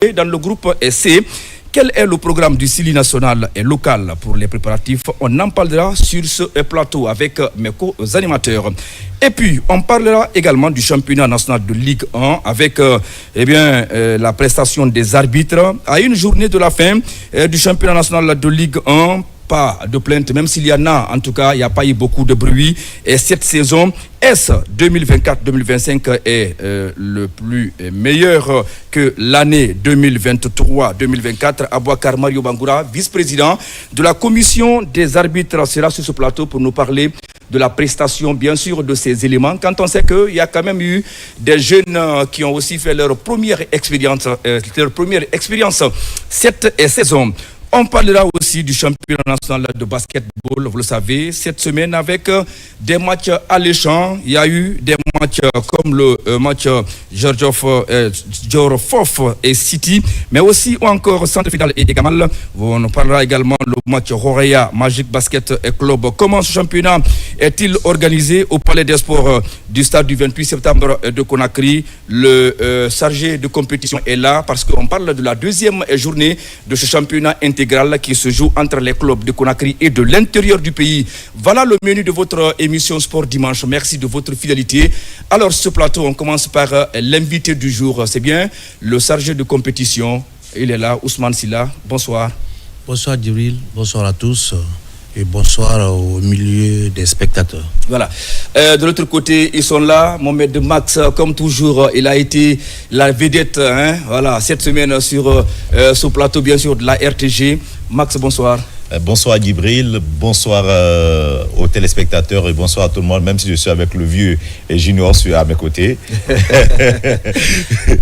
dans le groupe C. Quel est le programme du CILI national et local pour les préparatifs? On en parlera sur ce plateau avec mes co-animateurs. Et puis, on parlera également du championnat national de Ligue 1 avec la prestation des arbitres à une journée de la fin du championnat national de Ligue 1. Pas de plainte, même s'il y en a, en tout cas, il n'y a pas eu beaucoup de bruit. Et cette saison, est-ce 2024-2025 est le plus meilleur que l'année 2023-2024? Abouakar Mario Bangoura, vice-président de la commission des arbitres, sera sur ce plateau pour nous parler de la prestation, bien sûr, de ces éléments. Quand on sait qu'il y a quand même eu des jeunes qui ont aussi fait leur première expérience cette saison. On parlera aussi du championnat national de basketball, vous le savez, cette semaine avec des matchs alléchants. Il y a eu des matchs comme le match Djorfof et City, mais aussi ou encore Centre Final et Gamal. On parlera également le match Rorea Magic Basket et Club. Comment ce championnat est-il organisé au Palais des Sports du stade du 28 septembre de Conakry? Le chargé de compétition est là parce qu'on parle de la deuxième journée de ce championnat intégral qui se joue entre les clubs de Conakry et de l'intérieur du pays. Voilà le menu de votre émission Sport Dimanche. Merci de votre fidélité. Alors, ce plateau, on commence par l'invité du jour. C'est bien le chargé de compétition. Il est là, Ousmane Silla. Bonsoir. Bonsoir Djibril, bonsoir à tous et bonsoir au milieu des spectateurs. Voilà. De l'autre côté, ils sont là. Mohamed Max, comme toujours, il a été la vedette cette semaine sur ce plateau, bien sûr, de la RTG. Max, bonsoir. Bonsoir Djibril, bonsoir aux téléspectateurs et bonsoir à tout le monde, même si je suis avec le vieux et Junior à mes côtés.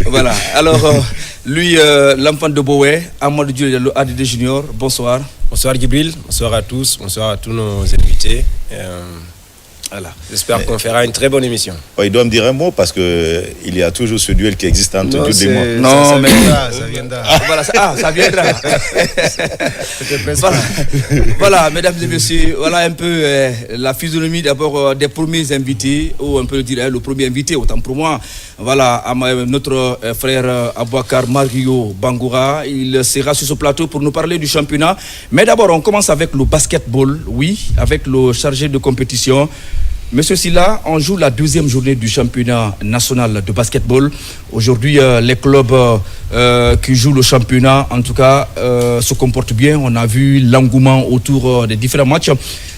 Voilà, alors lui, l'enfant de Boé, Amadou Diallo, ADD Junior, bonsoir. Bonsoir Djibril, bonsoir à tous, bonsoir à tous nos invités. Voilà. J'espère qu'on fera une très bonne émission. Il doit me dire un mot parce qu'il y a toujours ce duel qui existe entre tous les mois. Non, ça mais viendra. Voilà, ça viendra. Voilà, mesdames et messieurs, voilà un peu la physionomie d'abord des premiers invités, ou on peut dire le premier invité, autant pour moi. Voilà, notre frère Abouakar Mario Bangoura, il sera sur ce plateau pour nous parler du championnat. Mais d'abord, on commence avec le basketball, oui, avec le chargé de compétition. Monsieur Silla, on joue la deuxième journée du championnat national de basketball. Aujourd'hui, les clubs qui jouent le championnat, en tout cas, se comportent bien. On a vu l'engouement autour des différents matchs.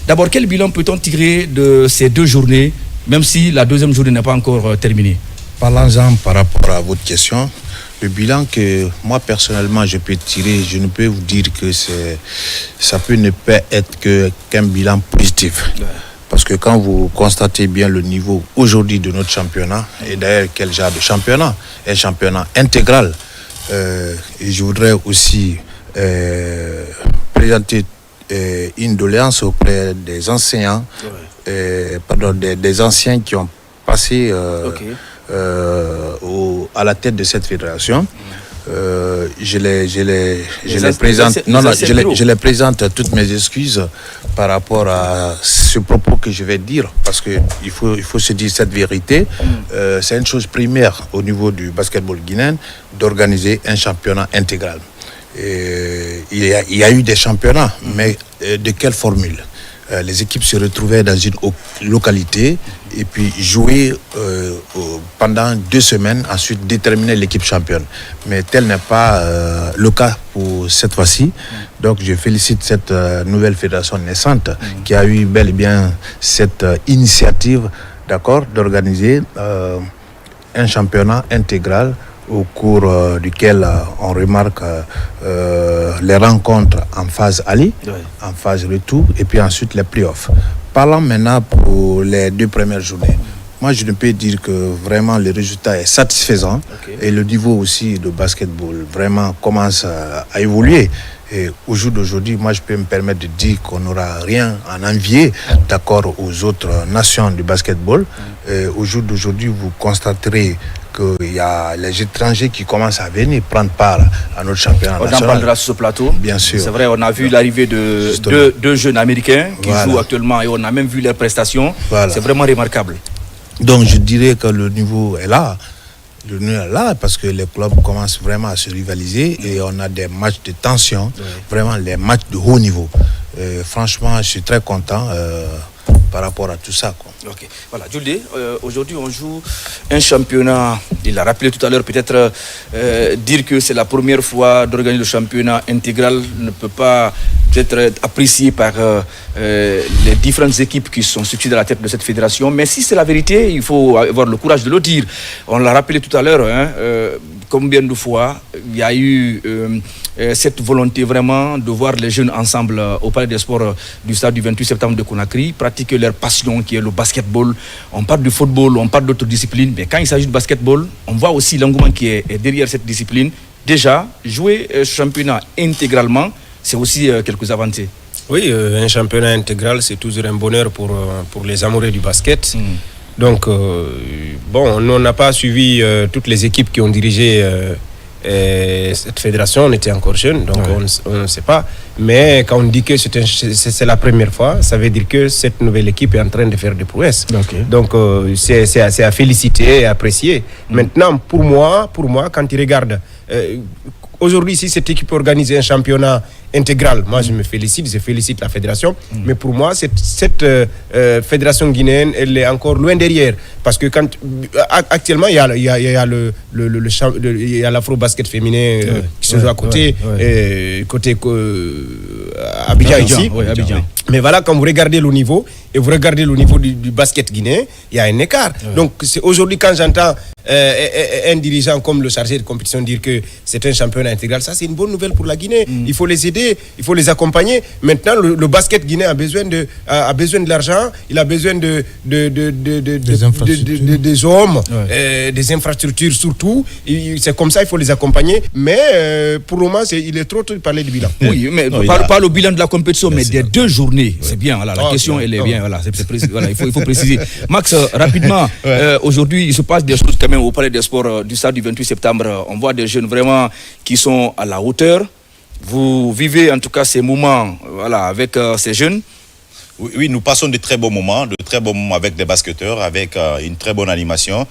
D'abord, quel bilan peut-on tirer de ces deux journées, même si la deuxième journée n'est pas encore terminée? Parlons-en par rapport à votre question. Le bilan que moi personnellement je peux tirer, je ne peux vous dire que ça peut ne pas être qu'un bilan positif. Ouais. Parce que quand vous constatez bien le niveau aujourd'hui de notre championnat, et d'ailleurs quel genre de championnat, un championnat intégral, et je voudrais aussi présenter une doléance auprès des enseignants, des anciens qui ont passé à la tête de cette fédération. Je les présente toutes mes excuses par rapport à ce propos que je vais dire, parce que il faut se dire cette vérité. C'est une chose primaire au niveau du basketball guinéen d'organiser un championnat intégral. Il y a eu des championnats, mais de quelle formule? Les équipes se retrouvaient dans une localité et puis jouaient pendant 2 semaines, ensuite déterminer l'équipe championne. Mais tel n'est pas le cas pour cette fois-ci. Donc je félicite cette nouvelle fédération naissante qui a eu bel et bien cette initiative, d'organiser un championnat intégral au cours duquel on remarque les rencontres en phase aller, en phase retour, et puis ensuite les playoffs. Parlons maintenant pour les 2 premières journées. Moi, je ne peux dire que vraiment le résultat est satisfaisant et le niveau aussi de basketball vraiment commence à évoluer. Et au jour d'aujourd'hui, moi, je peux me permettre de dire qu'on n'aura rien à envier aux autres nations du basketball. Et au jour d'aujourd'hui, vous constaterez qu'il y a les étrangers qui commencent à venir prendre part à notre championnat national. On en parlera sur ce plateau. Bien sûr. C'est vrai, on a vu l'arrivée de deux jeunes Américains qui jouent actuellement et on a même vu leurs prestations. Voilà. C'est vraiment remarquable. Donc je dirais que le niveau est là. Le nul est là parce que les clubs commencent vraiment à se rivaliser et on a des matchs de tension, vraiment les matchs de haut niveau. Franchement, je suis très content par rapport à tout ça, quoi. Ok, voilà, Jules, aujourd'hui on joue un championnat, il l'a rappelé tout à l'heure, peut-être dire que c'est la première fois d'organiser le championnat intégral ne peut pas peut-être être apprécié par les différentes équipes qui sont situées dans la tête de cette fédération, mais si c'est la vérité, il faut avoir le courage de le dire. On l'a rappelé tout à l'heure, combien de fois il y a eu cette volonté vraiment de voir les jeunes ensemble au Palais des Sports du stade du 28 septembre de Conakry, pratiquer leur passion qui est le basketball. On parle du football, on parle d'autres disciplines, mais quand il s'agit de basketball, on voit aussi l'engouement qui est derrière cette discipline. Déjà, jouer ce championnat intégralement, c'est aussi quelques avancées. Oui, un championnat intégral, c'est toujours un bonheur pour les amoureux du basket. Donc, bon, on n'a pas suivi toutes les équipes qui ont dirigé cette fédération, on était encore jeunes, donc on ne sait pas. Mais quand on dit que c'est la première fois, ça veut dire que cette nouvelle équipe est en train de faire des prouesses. Donc c'est à féliciter et apprécier. Maintenant, pour moi, quand tu regardes, aujourd'hui, si cette équipe organise un championnat intégral, moi je félicite la fédération, mais pour moi cette fédération guinéenne, elle est encore loin derrière, parce que actuellement il y a l'afro-basket féminin qui se joue à côté, côté Abidjan ici. Abidjan. Mais voilà, quand vous regardez le niveau et vous regardez le niveau du basket guinéen, il y a un écart. Donc c'est aujourd'hui, quand j'entends un dirigeant comme le chargé de compétition dire que c'est un championnat intégral, ça c'est une bonne nouvelle pour la Guinée. Il faut les aider, il faut les accompagner. Maintenant, le basket guinéen a besoin de l'argent, il a besoin des hommes, des infrastructures surtout. C'est comme ça, il faut les accompagner. Mais pour le moment, il est trop tôt de parler du bilan. Oui, mais pas le bilan de la compétition, mais des 2 journées. C'est bien, voilà, la question elle est bien. Voilà, voilà, il faut préciser. Max, rapidement, aujourd'hui, il se passe des choses quand même au Palais des Sports du stade du 28 septembre. On voit des jeunes vraiment qui sont à la hauteur. Vous vivez en tout cas ces moments, voilà, avec ces jeunes. Oui, nous passons de très bons moments avec des basketteurs, avec une très bonne animation.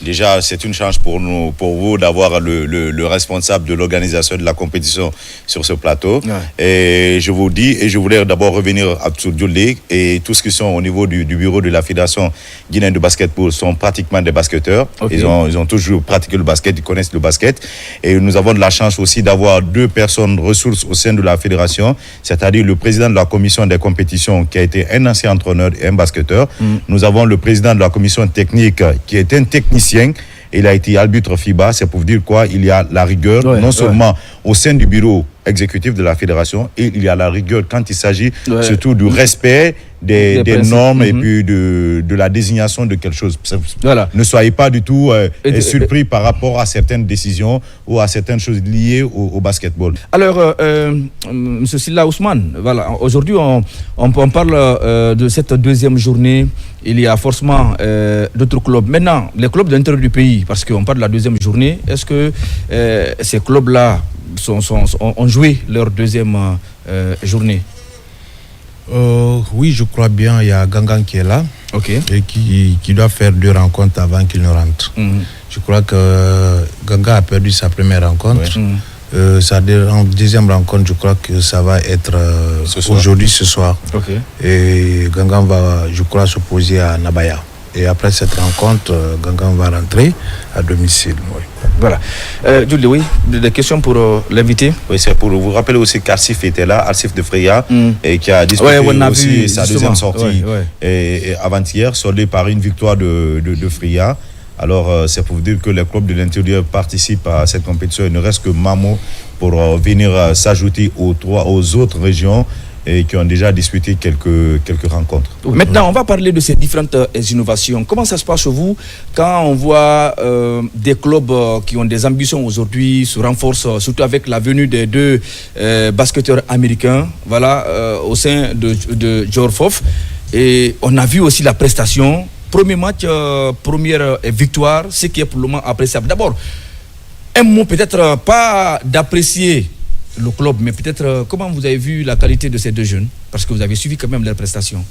Déjà, c'est une chance pour vous, d'avoir le responsable de l'organisation de la compétition sur ce plateau. Et je vous dis, et je voulais d'abord revenir sur Djolé, et tous qui sont au niveau du bureau de la Fédération guinéenne de basketball sont pratiquement des basketteurs. Ils ont toujours pratiqué le basket, ils connaissent le basket. Et nous avons de la chance aussi d'avoir 2 personnes ressources au sein de la fédération, c'est-à-dire le président de la commission des compétitions qui a été un ancien entraîneur et un basketteur. Nous avons le président de la commission technique qui est un technicien. Il a été arbitre FIBA, c'est pour vous dire quoi, il y a la rigueur, non seulement au sein du bureau exécutif de la fédération, et il y a la rigueur quand il s'agit surtout du respect des normes et puis de la désignation de quelque chose. Voilà. Ne soyez pas du tout surpris par rapport à certaines décisions ou à certaines choses liées au basketball. Alors, M. Silla Ousmane, voilà, aujourd'hui on parle de cette 2e journée. Il y a forcément d'autres clubs. Maintenant, les clubs de l'intérieur du pays, parce qu'on parle de la 2e journée, est-ce que ces clubs-là ont joué leur 2e journée? Oui, je crois bien. Il y a Gangan qui est là et qui doit faire 2 rencontres avant qu'il ne rentre. Je crois que Gangan a perdu sa première rencontre. Sa 2e rencontre, je crois que ça va être aujourd'hui, ce soir. Et Gangan va, je crois, s'opposer à Nabaya. Et après cette rencontre, Gangan va rentrer à domicile. Voilà. Julie, oui, des questions pour l'invité? Oui, c'est pour vous rappeler aussi qu'Arsif était là, Arsif de Freya, et qui a disputé aussi sa 2e sortie et avant-hier, soldée par une victoire de Freya. Alors, c'est pour vous dire que les clubs de l'intérieur participent à cette compétition. Il ne reste que Mamo pour venir s'ajouter aux autres régions et qui ont déjà disputé quelques rencontres. Maintenant, on va parler de ces différentes innovations. Comment ça se passe chez vous quand on voit des clubs qui ont des ambitions aujourd'hui se renforcent, surtout avec la venue des 2 basketteurs américains, voilà, au sein de Jorfof. Et on a vu aussi la prestation. Premier match, première victoire, ce qui est pour le moment appréciable. D'abord, un mot peut-être pas d'apprécier le club, mais peut-être comment vous avez vu la qualité de ces 2 jeunes, parce que vous avez suivi quand même leurs prestations.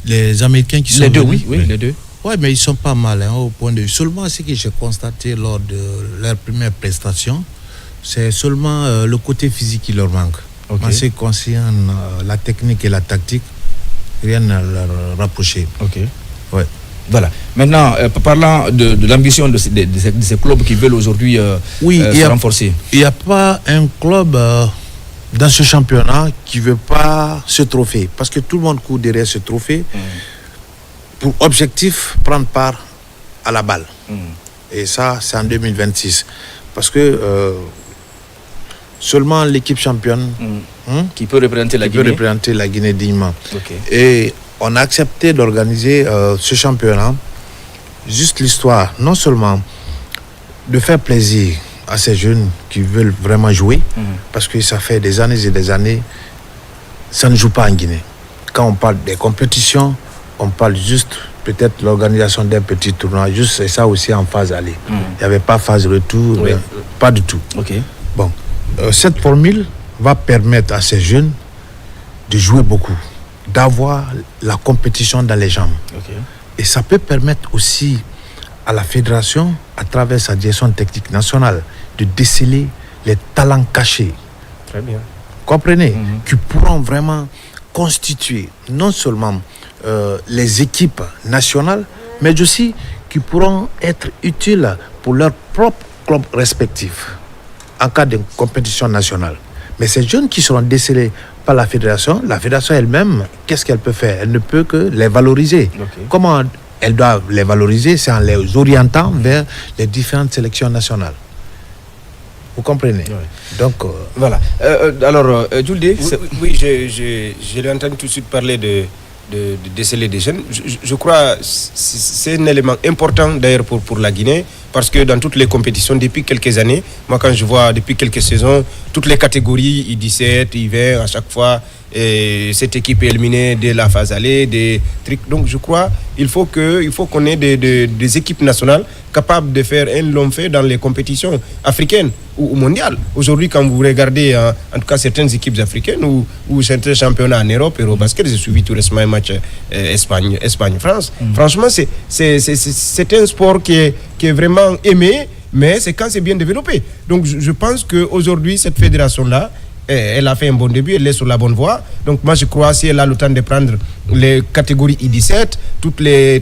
Les Américains qui sont les 2, venus, oui, les 2. Oui, mais ils sont pas mal au point de vue. Seulement ce que j'ai constaté lors de leur première prestation, c'est seulement le côté physique qui leur manque. En ce qui concerne la technique et la tactique, rien à leur rapprocher. Ouais. Voilà. Maintenant, parlant de l'ambition de ces clubs qui veulent aujourd'hui se renforcer. Il n'y a pas un club dans ce championnat qui ne veut pas ce trophée. Parce que tout le monde court derrière ce trophée pour objectif prendre part à la balle. Et ça, c'est en 2026. Parce que seulement l'équipe championne qui peut représenter la Guinée dignement. Et on a accepté d'organiser ce championnat, juste l'histoire, non seulement de faire plaisir à ces jeunes qui veulent vraiment jouer, parce que ça fait des années et des années, ça ne joue pas en Guinée. Quand on parle des compétitions, on parle juste peut-être l'organisation d'un petit tournoi, juste c'est ça aussi en phase aller. Il n'y avait pas phase retour, pas du tout. Bon, cette formule va permettre à ces jeunes de jouer beaucoup, d'avoir la compétition dans les jambes. Et ça peut permettre aussi à la fédération, à travers sa direction technique nationale, de déceler les talents cachés. Très bien. Comprenez? Qui pourront vraiment constituer non seulement les équipes nationales, mais aussi qui pourront être utiles pour leurs propres clubs respectifs en cas de compétition nationale. Mais ces jeunes qui seront décelés par la fédération elle-même, qu'est-ce qu'elle peut faire? Elle ne peut que les valoriser. Comment elle doit les valoriser? C'est en les orientant vers les différentes sélections nationales. Vous comprenez? Donc, voilà. Alors, Jules, oui, je l'ai entendu tout de suite parler de déceler des jeunes. Je crois que c'est un élément important d'ailleurs pour la Guinée, parce que dans toutes les compétitions depuis quelques années, moi quand je vois depuis quelques saisons, toutes les catégories, I17, I20, à chaque fois, cette équipe est éliminée dès la phase aller, des trucs. Donc je crois il faut qu'on ait des équipes nationales capables de faire un long fait dans les compétitions africaines ou mondiales. Aujourd'hui, quand vous regardez en tout cas certaines équipes africaines ou certains championnats en Europe, Eurobasket, j'ai suivi tout récemment un match Espagne-France. Franchement, c'est un sport qui est vraiment aimé, mais c'est quand c'est bien développé. Donc je pense qu'aujourd'hui, cette fédération-là, elle a fait un bon début, elle est sur la bonne voie. Donc moi je crois, si elle a le temps de prendre les catégories I17, toutes les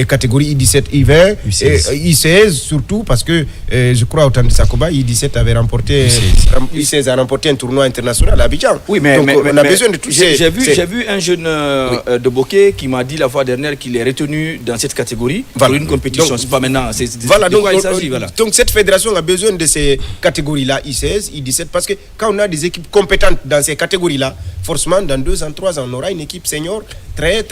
catégories I17, I20, I16 surtout, parce que je crois au temps de Sakoba, I17 avait remporté I16 a remporté un tournoi international à Abidjan. Oui, mais on a besoin de tout ça. J'ai vu un jeune de Bokeh qui m'a dit la fois dernière qu'il est retenu dans cette catégorie pour une compétition. C'est pas maintenant. Voilà, donc cette fédération a besoin de ces catégories-là, I16, I17, parce que quand on a des équipes compétentes dans ces catégories-là, forcément, dans 2 ans, 3 ans, on aura une équipe senior très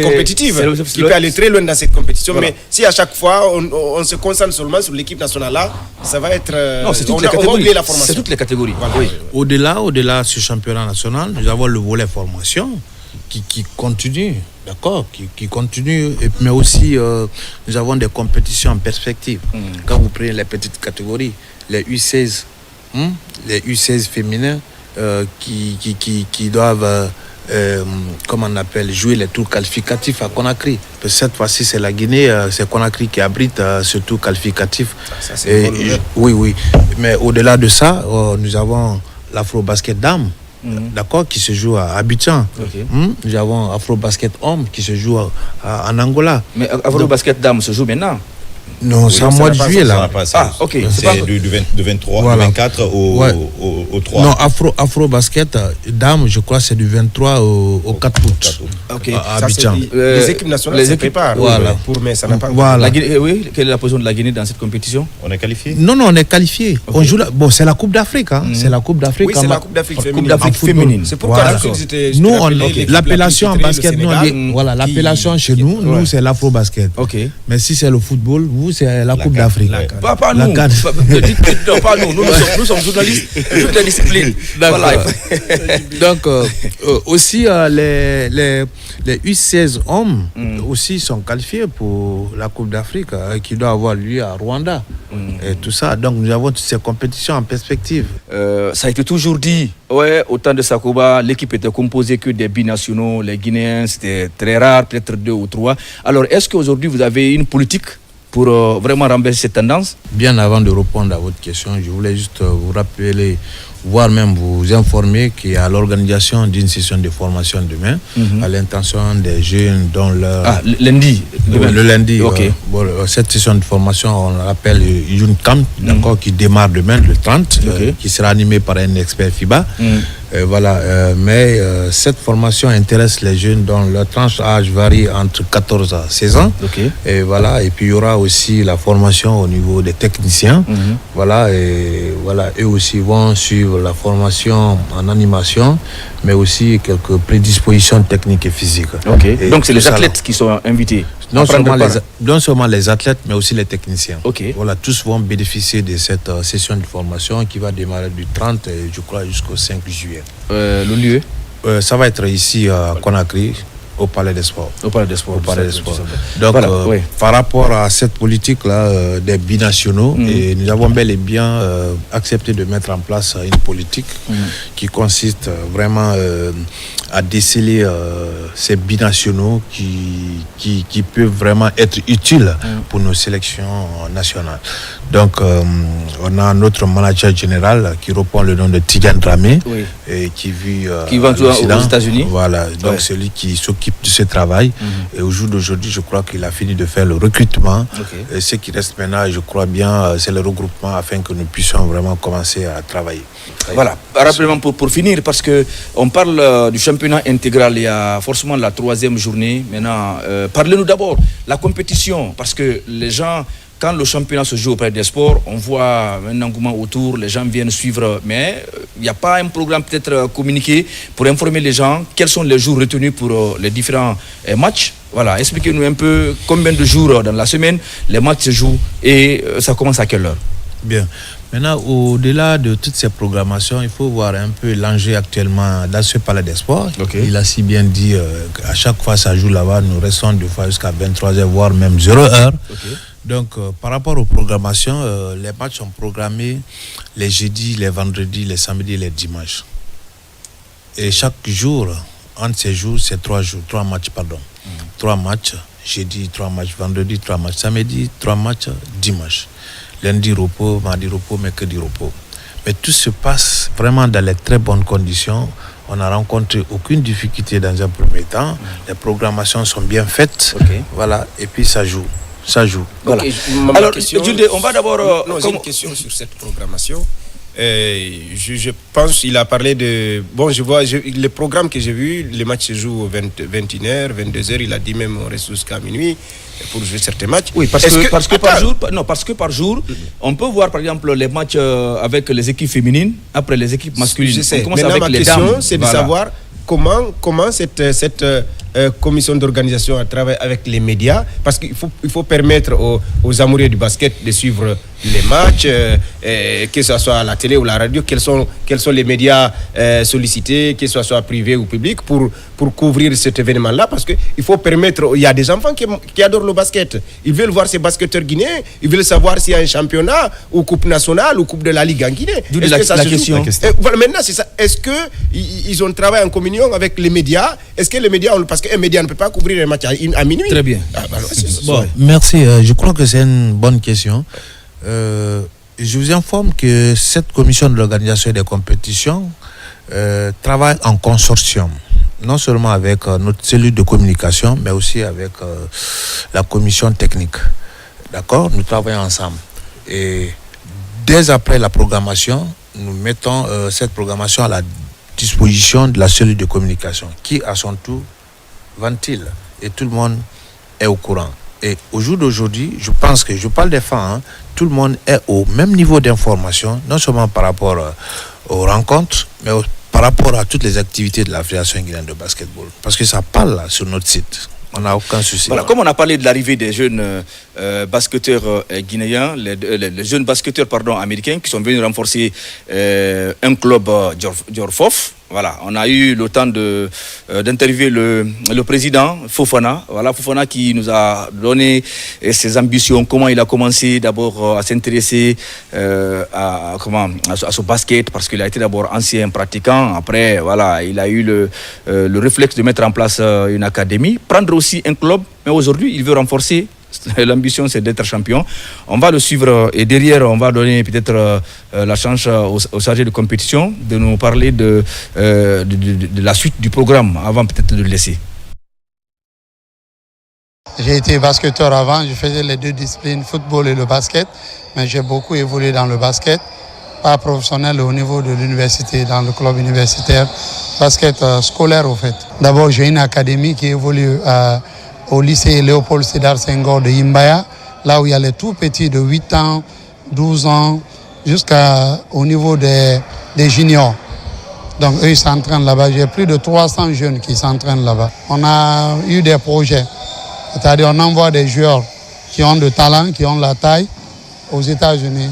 compétitive qui peut aller très loin dans cette compétition. Voilà. Mais si à chaque fois, on se concentre seulement sur l'équipe nationale, là, ça va être... non, c'est toutes les catégories. C'est toutes les catégories. Voilà. Oui. Au-delà de ce championnat national, nous avons le volet formation qui continue, d'accord, qui continue, mais aussi nous avons des compétitions en perspective. Quand vous prenez les petites catégories, les U16, les U16 féminins qui doivent, comment on appelle, jouer les tours qualificatifs à Conakry. Cette fois-ci, c'est la Guinée, c'est Conakry qui abrite ce tour qualificatif. Ça, c'est oui. Mais au-delà de ça, nous avons l'Afro-Basket Dame. D'accord, qui se joue à Abidjan. Nous avons Afro-Basket Homme qui se joue en Angola. Mais Afro-Basket Dame se joue maintenant? Non, c'est en mois de juillet là. Ok. C'est du 23, voilà. Du 24 au 3. Non, Afro-Basket Dame, je crois c'est du 23 au 4 août. Ok. À Abidjan. Les équipes nationales se préparent. Voilà. Mais ça n'a pas. Voilà. Oui, quelle est la position de la Guinée dans cette compétition? On est qualifié? Non, on est qualifié. Okay. On joue bon, c'est la Coupe d'Afrique. C'est la Coupe d'Afrique. Oui, c'est la Coupe d'Afrique féminine. C'est pourquoi nous, l'appellation en basket, voilà, l'appellation chez nous, c'est l'Afro-Basket. Ok. Mais si c'est le football, vous, c'est la Coupe d'Afrique. Pas nous. Pas nous. Nous sommes journalistes, toutes les disciplines. Voilà. Donc, aussi, les U16 hommes aussi sont qualifiés pour la Coupe d'Afrique qui doit avoir lieu à Rwanda. Et tout ça. Donc, nous avons toutes ces compétitions en perspective. Ça a été toujours dit. Ouais, au temps de Sakoba, l'équipe était composée que des binationaux. Les Guinéens, c'était très rare, peut-être 2 ou 3. Alors, est-ce qu'aujourd'hui, vous avez une politique pour vraiment renverser cette tendance? Bien avant de répondre à votre question, je voulais juste vous rappeler, voire même vous informer qu'il y a l'organisation d'une session de formation demain à l'intention des jeunes dont leur... lundi. Le lundi. Ok. Cette session de formation, on l'appelle Youth Camp, qui démarre demain, le 30, qui sera animée par un expert FIBA. Mais cette formation intéresse les jeunes dont leur tranche d'âge varie entre 14 à 16 ans. Et puis il y aura aussi la formation au niveau des techniciens. Eux aussi vont suivre la formation en animation, mais aussi quelques prédispositions techniques et physiques. Et donc c'est les athlètes qui sont invités. Non seulement les athlètes, mais aussi les techniciens. Tous vont bénéficier de cette session de formation qui va démarrer du 30, je crois, jusqu'au 5 juillet. Le lieu ça va être ici à Conakry, au Palais des Sports. Donc, par rapport à cette politique-là des binationaux, et nous avons bel et bien accepté de mettre en place une politique qui consiste vraiment à déceler ces binationaux qui peuvent vraiment être utiles pour nos sélections nationales. Donc, on a notre manager général qui reprend le nom de Tigan Dramé et qui vit aux États-Unis. Voilà, donc celui qui s'occupe de ce travail. Et au jour d'aujourd'hui, je crois qu'il a fini de faire le recrutement. Et ce qui reste maintenant, je crois bien, c'est le regroupement afin que nous puissions vraiment commencer à travailler. Voilà, rapidement pour finir, parce qu'on parle du championnat intégral, il y a forcément la 3e journée. Maintenant, parlez-nous d'abord la compétition, parce que les gens... Quand le championnat se joue auprès des sports, on voit un engouement autour, les gens viennent suivre, mais il n'y a pas un programme peut-être communiqué pour informer les gens quels sont les jours retenus pour les différents matchs. Voilà, expliquez-nous un peu combien de jours dans la semaine les matchs se jouent et ça commence à quelle heure? Bien. Maintenant, au-delà de toutes ces programmations, il faut voir un peu l'enjeu actuellement dans ce Palais des Sports. Il a si bien dit qu'à chaque fois ça joue là-bas, nous restons des fois jusqu'à 23h, voire même 0h. Donc, par rapport aux programmations, les matchs sont programmés les jeudis, les vendredis, les samedis et les dimanches. Et chaque jour, entre ces jours, c'est 3 matchs, 3 matchs, jeudi, 3 matchs, vendredi, 3 matchs, samedi, 3 matchs, dimanche. Lundi, repos, mardi, repos, mercredi, repos. Mais tout se passe vraiment dans les très bonnes conditions. On n'a rencontré aucune difficulté dans un premier temps. Les programmations sont bien faites. Voilà, et puis ça joue. Voilà. Alors, Jude, on va d'abord... j'ai une question sur cette programmation. Je pense qu'il a parlé de... Bon, je vois les programmes que j'ai vus, les matchs se jouent 21h, 22h, il a dit même on reste jusqu'à minuit pour jouer certains matchs. Oui, parce que par jour, on peut voir par exemple les matchs avec les équipes féminines, après les équipes masculines. Je sais. On commence maintenant, avec ma les question, dames. c'est de savoir comment cette commission d'organisation travaille avec les médias, parce qu'il faut permettre aux amoureux du basket de suivre les matchs, que ce soit à la télé ou à la radio, quels sont les médias sollicités, que ce soit privé ou public, pour couvrir cet événement-là, parce qu'il faut permettre, il y a des enfants qui adorent le basket, ils veulent voir ces basketteurs guinéens, ils veulent savoir s'il y a un championnat ou coupe nationale ou coupe de la Ligue en Guinée. Voilà, maintenant c'est ça, est-ce qu'ils ont travaillé en communion avec les médias, est-ce que les médias parce qu'un média ne peut pas couvrir un match à minuit. Très bien. Merci, je crois que c'est une bonne question. Je vous informe que cette commission de l'organisation des compétitions travaille en consortium, non seulement avec notre cellule de communication, mais aussi avec la commission technique. D'accord? Nous travaillons ensemble. Et dès après la programmation, nous mettons cette programmation à la disposition de la cellule de communication, qui à son tour ventile, et tout le monde est au courant. Et au jour d'aujourd'hui, je pense que, je parle des femmes, tout le monde est au même niveau d'information, non seulement par rapport aux rencontres, mais par rapport à toutes les activités de la Fédération guinéenne de basketball. Parce que ça parle là, sur notre site. On n'a aucun souci. Voilà, comme on a parlé de l'arrivée des jeunes basketteurs guinéens, les jeunes basketteurs américains qui sont venus renforcer un club Diorfof. Voilà, on a eu le temps d'interviewer le président Fofana. Voilà, Fofana qui nous a donné ses ambitions, comment il a commencé d'abord à s'intéresser à ce basket, parce qu'il a été d'abord ancien pratiquant. Après, voilà, il a eu le réflexe de mettre en place une académie, prendre aussi un club, mais aujourd'hui, il veut renforcer. L'ambition, c'est d'être champion. On va le suivre et derrière, on va donner peut-être la chance au chargé de compétition de nous parler de la suite du programme avant peut-être de le laisser. J'ai été basketteur avant, je faisais les 2 disciplines, football et le basket, mais j'ai beaucoup évolué dans le basket, pas professionnel au niveau de l'université, dans le club universitaire, basket scolaire au fait. D'abord, j'ai une académie qui évolue au lycée Léopold Sédar Senghor de Imbaya, là où il y a les tout petits de 8 ans, 12 ans, jusqu'au niveau des juniors. Donc eux, ils s'entraînent là-bas. J'ai plus de 300 jeunes qui s'entraînent là-bas. On a eu des projets, c'est-à-dire on envoie des joueurs qui ont de talent, qui ont la taille, aux États-Unis.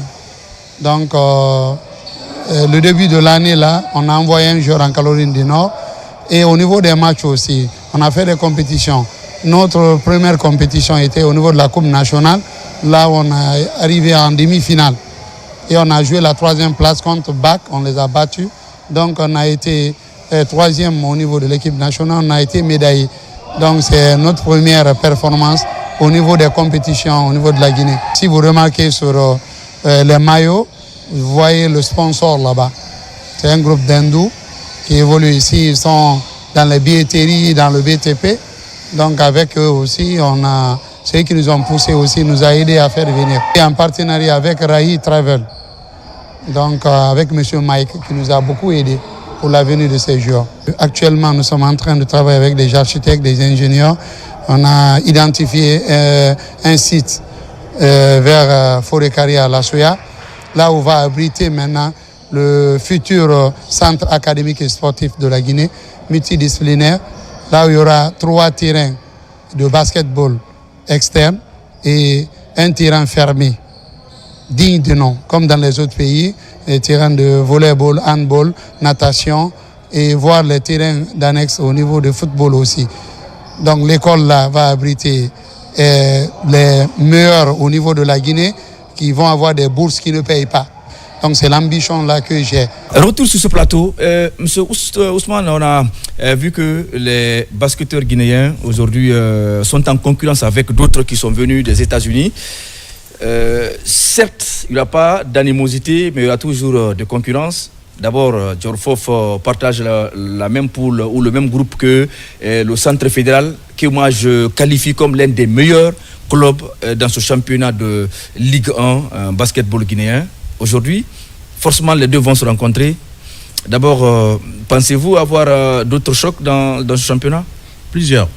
Donc le début de l'année, là, on a envoyé un joueur en Caroline du Nord. Et au niveau des matchs aussi, on a fait des compétitions. Notre première compétition était au niveau de la Coupe nationale, là où on est arrivé en demi-finale. Et on a joué la 3e place contre BAC, on les a battus. Donc on a été 3e au niveau de l'équipe nationale, on a été médaillé. Donc c'est notre première performance au niveau des compétitions, au niveau de la Guinée. Si vous remarquez sur les maillots, vous voyez le sponsor là-bas. C'est un groupe d'hindous qui évolue ici, ils sont dans les billetteries, dans le BTP. Donc avec eux aussi, ceux qui nous ont poussés aussi, nous a aidés à faire venir. Et en partenariat avec Rahi Travel, donc avec M. Mike, qui nous a beaucoup aidés pour la venue de ces joueurs. Actuellement, nous sommes en train de travailler avec des architectes, des ingénieurs. On a identifié un site vers Forêt-Carré à La Soya, là où va abriter maintenant le futur centre académique et sportif de la Guinée, multidisciplinaire. Là où il y aura 3 terrains de basketball externes et un terrain fermé, digne de nom, comme dans les autres pays, les terrains de volleyball, handball, natation, et voir les terrains d'annexe au niveau de football aussi. Donc l'école là va abriter les meilleurs au niveau de la Guinée qui vont avoir des bourses qui ne payent pas. Donc c'est l'ambition là que j'ai. Retour sur ce plateau. Monsieur Ousmane, on a vu que les basketteurs guinéens aujourd'hui sont en concurrence avec d'autres qui sont venus des États-Unis. Certes, il n'y a pas d'animosité, mais il y a toujours de concurrence. D'abord, Diorfof partage la même poule ou le même groupe que le Centre fédéral, que moi je qualifie comme l'un des meilleurs clubs dans ce championnat de Ligue 1 basketball guinéen. Aujourd'hui, forcément, les deux vont se rencontrer. D'abord, pensez-vous avoir d'autres chocs dans ce championnat? Plusieurs.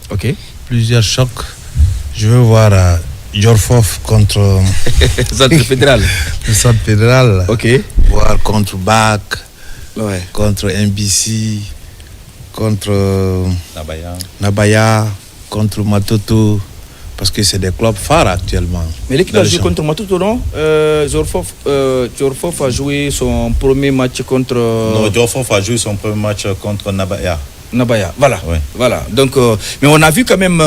Ok. Plusieurs chocs. Je veux voir Diorfof contre le Centre fédéral. Le Centre fédéral. Ok. Voir contre BAC, ouais. Contre MBC, contre Nabaya, contre Matoto. Parce que c'est des clubs phares actuellement. Mais l'équipe a joué contre Matoto, non? Diorfof a joué son premier match contre... Non, Diorfof a joué son premier match contre Nabaya. Voilà. Ouais. Voilà. Donc, mais on a vu quand même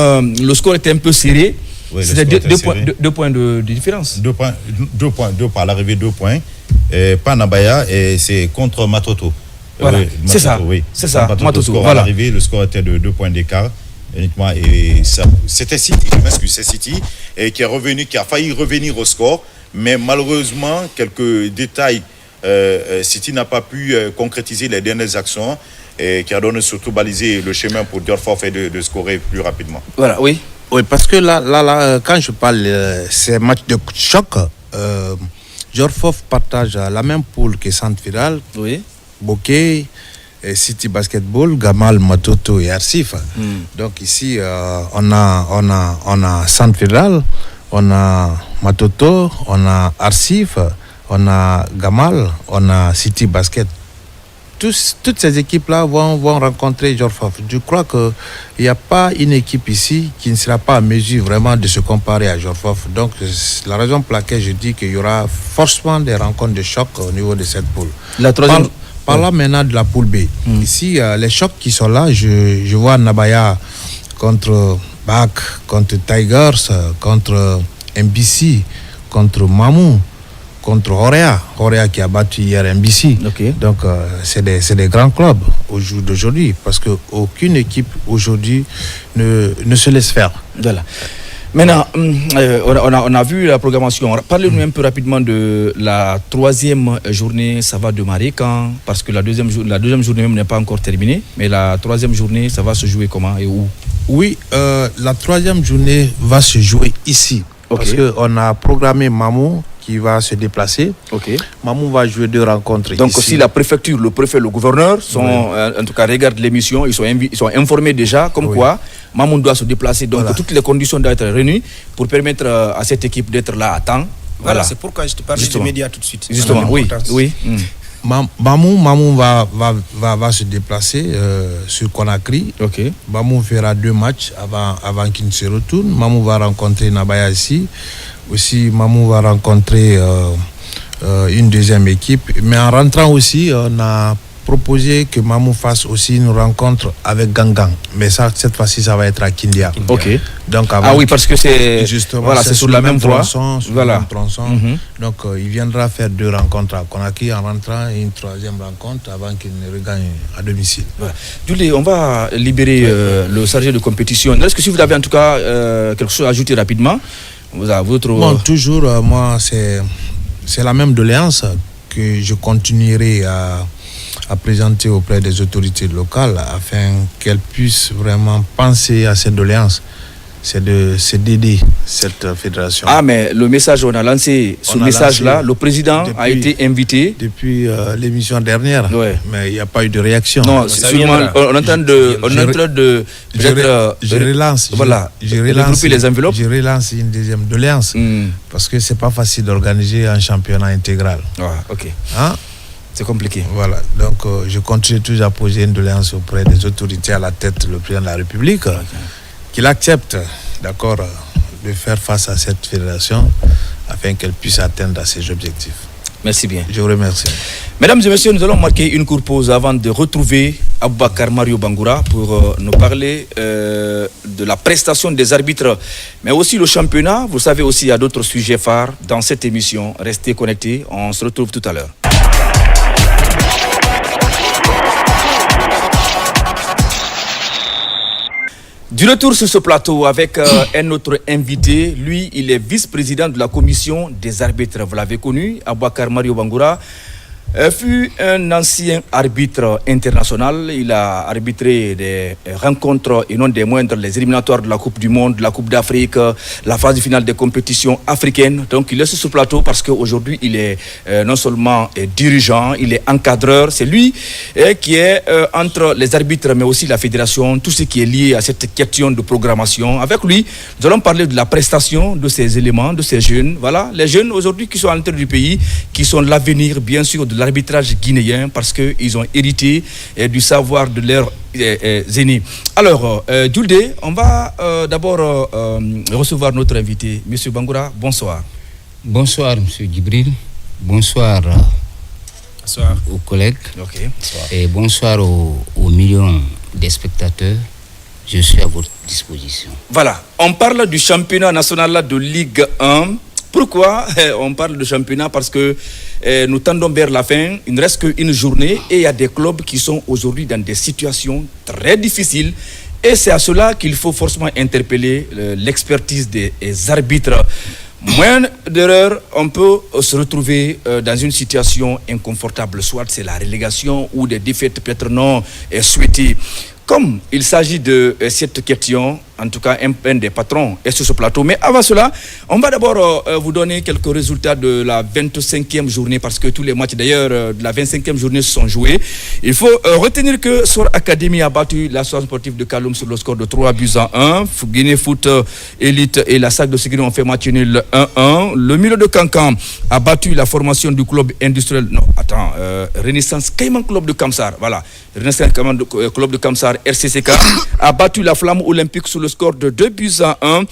le score était un peu serré. Oui, c'était deux points de différence. 2 points. À l'arrivée, 2 points. Et pas Nabaya, et c'est contre Matoto. Voilà. Matoto, c'est ça. Oui. C'est ça. Matoto. Voilà. À l'arrivée, le score était de 2 points d'écart. Uniquement, et ça, c'était City, je m'excuse, c'est City, et qui a failli revenir au score, mais malheureusement, quelques détails, City n'a pas pu concrétiser les dernières actions, et qui a donné surtout balisé le chemin pour Diorfof et de scorer plus rapidement. Voilà, oui. Oui, parce que là quand je parle ces matchs de choc, Diorfof partage la même poule que Centre fédéral, oui. Bokeh, City Basketball, Gamal, Matoto et Arsif. Donc ici, on a Centre fédéral, on a Matoto, on a Arsif, on a Gamal, on a City Basket. toutes ces équipes-là vont rencontrer Jorfof. Je crois qu'il n'y a pas une équipe ici qui ne sera pas à mesure vraiment de se comparer à Jorfof. Donc, c'est la raison pour laquelle je dis qu'il y aura forcément des rencontres de choc au niveau de cette poule. La troisième... Parlons maintenant de la poule B. Ici, les chocs qui sont là, je vois Nabaya contre BAC, contre Tigers, contre MBC, contre Mamou, contre Horea qui a battu hier MBC. Okay. Donc, c'est des grands clubs au jour d'aujourd'hui, parce qu'aucune équipe aujourd'hui ne se laisse faire. Voilà. Maintenant, on a vu la programmation. Parlez-nous un peu rapidement de la troisième journée. Ça va démarrer quand? Parce que la deuxième journée même n'est pas encore terminée. Mais la troisième journée, ça va se jouer comment et où? Oui, la troisième journée va se jouer ici. Okay. Parce qu'on a programmé Mamou qui va se déplacer. Okay. Mamou va jouer 2 rencontres ici. Donc si la préfecture, le préfet, le gouverneur sont, en tout cas, regardent l'émission, ils sont informés déjà, comme quoi Mamou doit se déplacer. Donc toutes les conditions doivent être réunies pour permettre à cette équipe d'être là à temps. Voilà, c'est pourquoi je te parle des médias tout de suite. Justement, oui. Mamou va se déplacer sur Conakry. Okay. Mamou fera 2 matchs avant qu'il ne se retourne. Mamou va rencontrer Nabaya ici. Aussi, Mamou va rencontrer une deuxième équipe. Mais en rentrant aussi, on a proposé que Mamou fasse aussi une rencontre avec Gangang. Mais ça, cette fois-ci, ça va être à Kindia. Ok. Donc, oui, parce que c'est c'est sur la même voie. Voilà. Donc, il viendra faire 2 rencontres à Conakry en rentrant et une 3e rencontre avant qu'il ne regagne à domicile. Voilà. Julie, on va libérer le chargé de compétition. Est-ce que si vous avez en tout cas quelque chose à ajouter rapidement? Bon, toujours, moi, c'est la même doléance que je continuerai à présenter auprès des autorités locales afin qu'elles puissent vraiment penser à cette doléance. C'est d'aider cette fédération. Mais le message, on a lancé ce message-là. Le président a été invité. Depuis l'émission dernière, mais il n'y a pas eu de réaction. Non, sûrement, on est en train de je relance. Voilà, regrouper les enveloppes. Je relance une deuxième doléance parce que c'est pas facile d'organiser un championnat intégral. Ok. Hein? C'est compliqué. Voilà, donc je continue toujours à poser une doléance auprès des autorités à la tête, le président de la République, qu'il accepte, d'accord, de faire face à cette fédération afin qu'elle puisse atteindre ses objectifs. Merci bien. Je vous remercie. Mesdames et messieurs, nous allons marquer une courte pause avant de retrouver Aboubakar Mario Bangoura pour nous parler de la prestation des arbitres, mais aussi le championnat. Vous savez aussi, il y a d'autres sujets phares dans cette émission. Restez connectés, on se retrouve tout à l'heure. Du retour sur ce plateau avec un autre invité. Lui, il est vice-président de la commission des arbitres. Vous l'avez connu, Aboubakar Mario Bangoura fut un ancien arbitre international. Il a arbitré des rencontres et non des moindres, les éliminatoires de la Coupe du Monde, de la Coupe d'Afrique, la phase finale des compétitions africaines. Donc il est sur ce plateau parce qu'aujourd'hui il est non seulement dirigeant, il est encadreur. C'est lui qui est entre les arbitres mais aussi la fédération, tout ce qui est lié à cette question de programmation. Avec lui, nous allons parler de la prestation de ces éléments, de ces jeunes. Voilà, les jeunes aujourd'hui qui sont à l'intérieur du pays, qui sont l'avenir bien sûr de l'arbitrage guinéen parce qu'ils ont hérité du savoir de leurs aînés. Alors, Djoulde, on va d'abord recevoir notre invité. Monsieur Bangoura, bonsoir. Bonsoir, Monsieur Djibril. Bonsoir, aux collègues. Okay. Bonsoir. Et bonsoir aux millions de spectateurs. Je suis à votre disposition. Voilà, on parle du championnat national de Ligue 1. Pourquoi on parle de championnat? Parce que nous tendons vers la fin, il ne reste qu'une journée et il y a des clubs qui sont aujourd'hui dans des situations très difficiles. Et c'est à cela qu'il faut forcément interpeller l'expertise des arbitres. Moins d'erreurs, on peut se retrouver dans une situation inconfortable, soit c'est la relégation ou des défaites peut-être non souhaitées. Comme il s'agit de cette question, en tout cas un des patrons, est sur ce plateau. Mais avant cela, on va d'abord vous donner quelques résultats de la 25e journée, parce que tous les matchs d'ailleurs de la 25e journée se sont joués. Il faut retenir que Sor Academy a battu l'association sportive de Kaloum sur le score de 3-1. Guinée Foot Elite et la SAC de Séguéné ont fait match nul 1-1. Le milieu de Cancan a battu la formation du club industriel. Renaissance Cayman Club de Kamsar. Voilà. Renaissance Cayman Club de Kamsar, RCCK, a battu la Flamme Olympique sur le score de 2-1.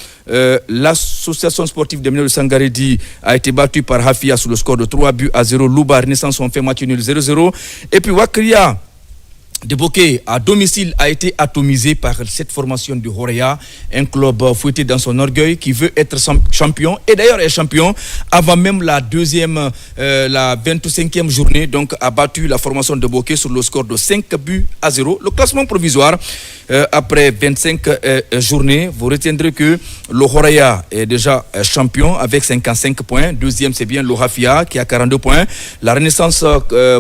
L'association sportive des mineurs de Sangaredi a été battue par Hafia sur le score de 3-0. Louba Renaissance ont fait match nul 0-0. Et puis Wakria de Bokeh à domicile a été atomisé par cette formation du Horea, un club fouetté dans son orgueil qui veut être champion, et d'ailleurs est champion avant même la 25e journée, donc a battu la formation de Bokeh sur le score de 5-0. Le classement provisoire après 25 journées, vous retiendrez que le Horea est déjà champion avec 55 points. Deuxième, c'est bien le Hafia qui a 42 points. La Renaissance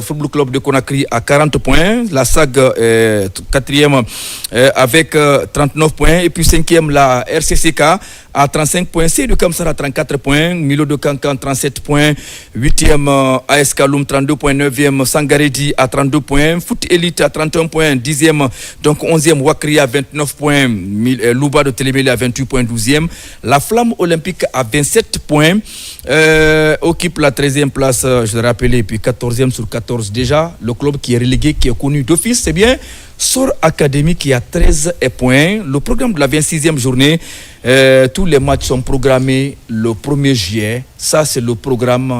Football Club de Conakry a 40 points. La SAG quatrième avec 39 points. Et puis cinquième, la RCCK à 35 points. C de Kamsar à 34 points. Milo de Cancan 37 points. 8e AS Kaloum 32 points. 9e Sangaredi à 32 points. Foot Elite à 31 points. 10e, donc 11e Wakria à 29 points. Louba de Télémélé à 28 points. 12e. La Flamme Olympique à 27 points. Occupe la 13e place, je l'ai rappelé. Et puis 14e sur 14 déjà. Le club qui est relégué, qui est connu d'office, c'est bien Sor Academy qui a 13 points. Le programme de la 26e journée, tous les matchs sont programmés le 1er juillet. Ça, c'est le programme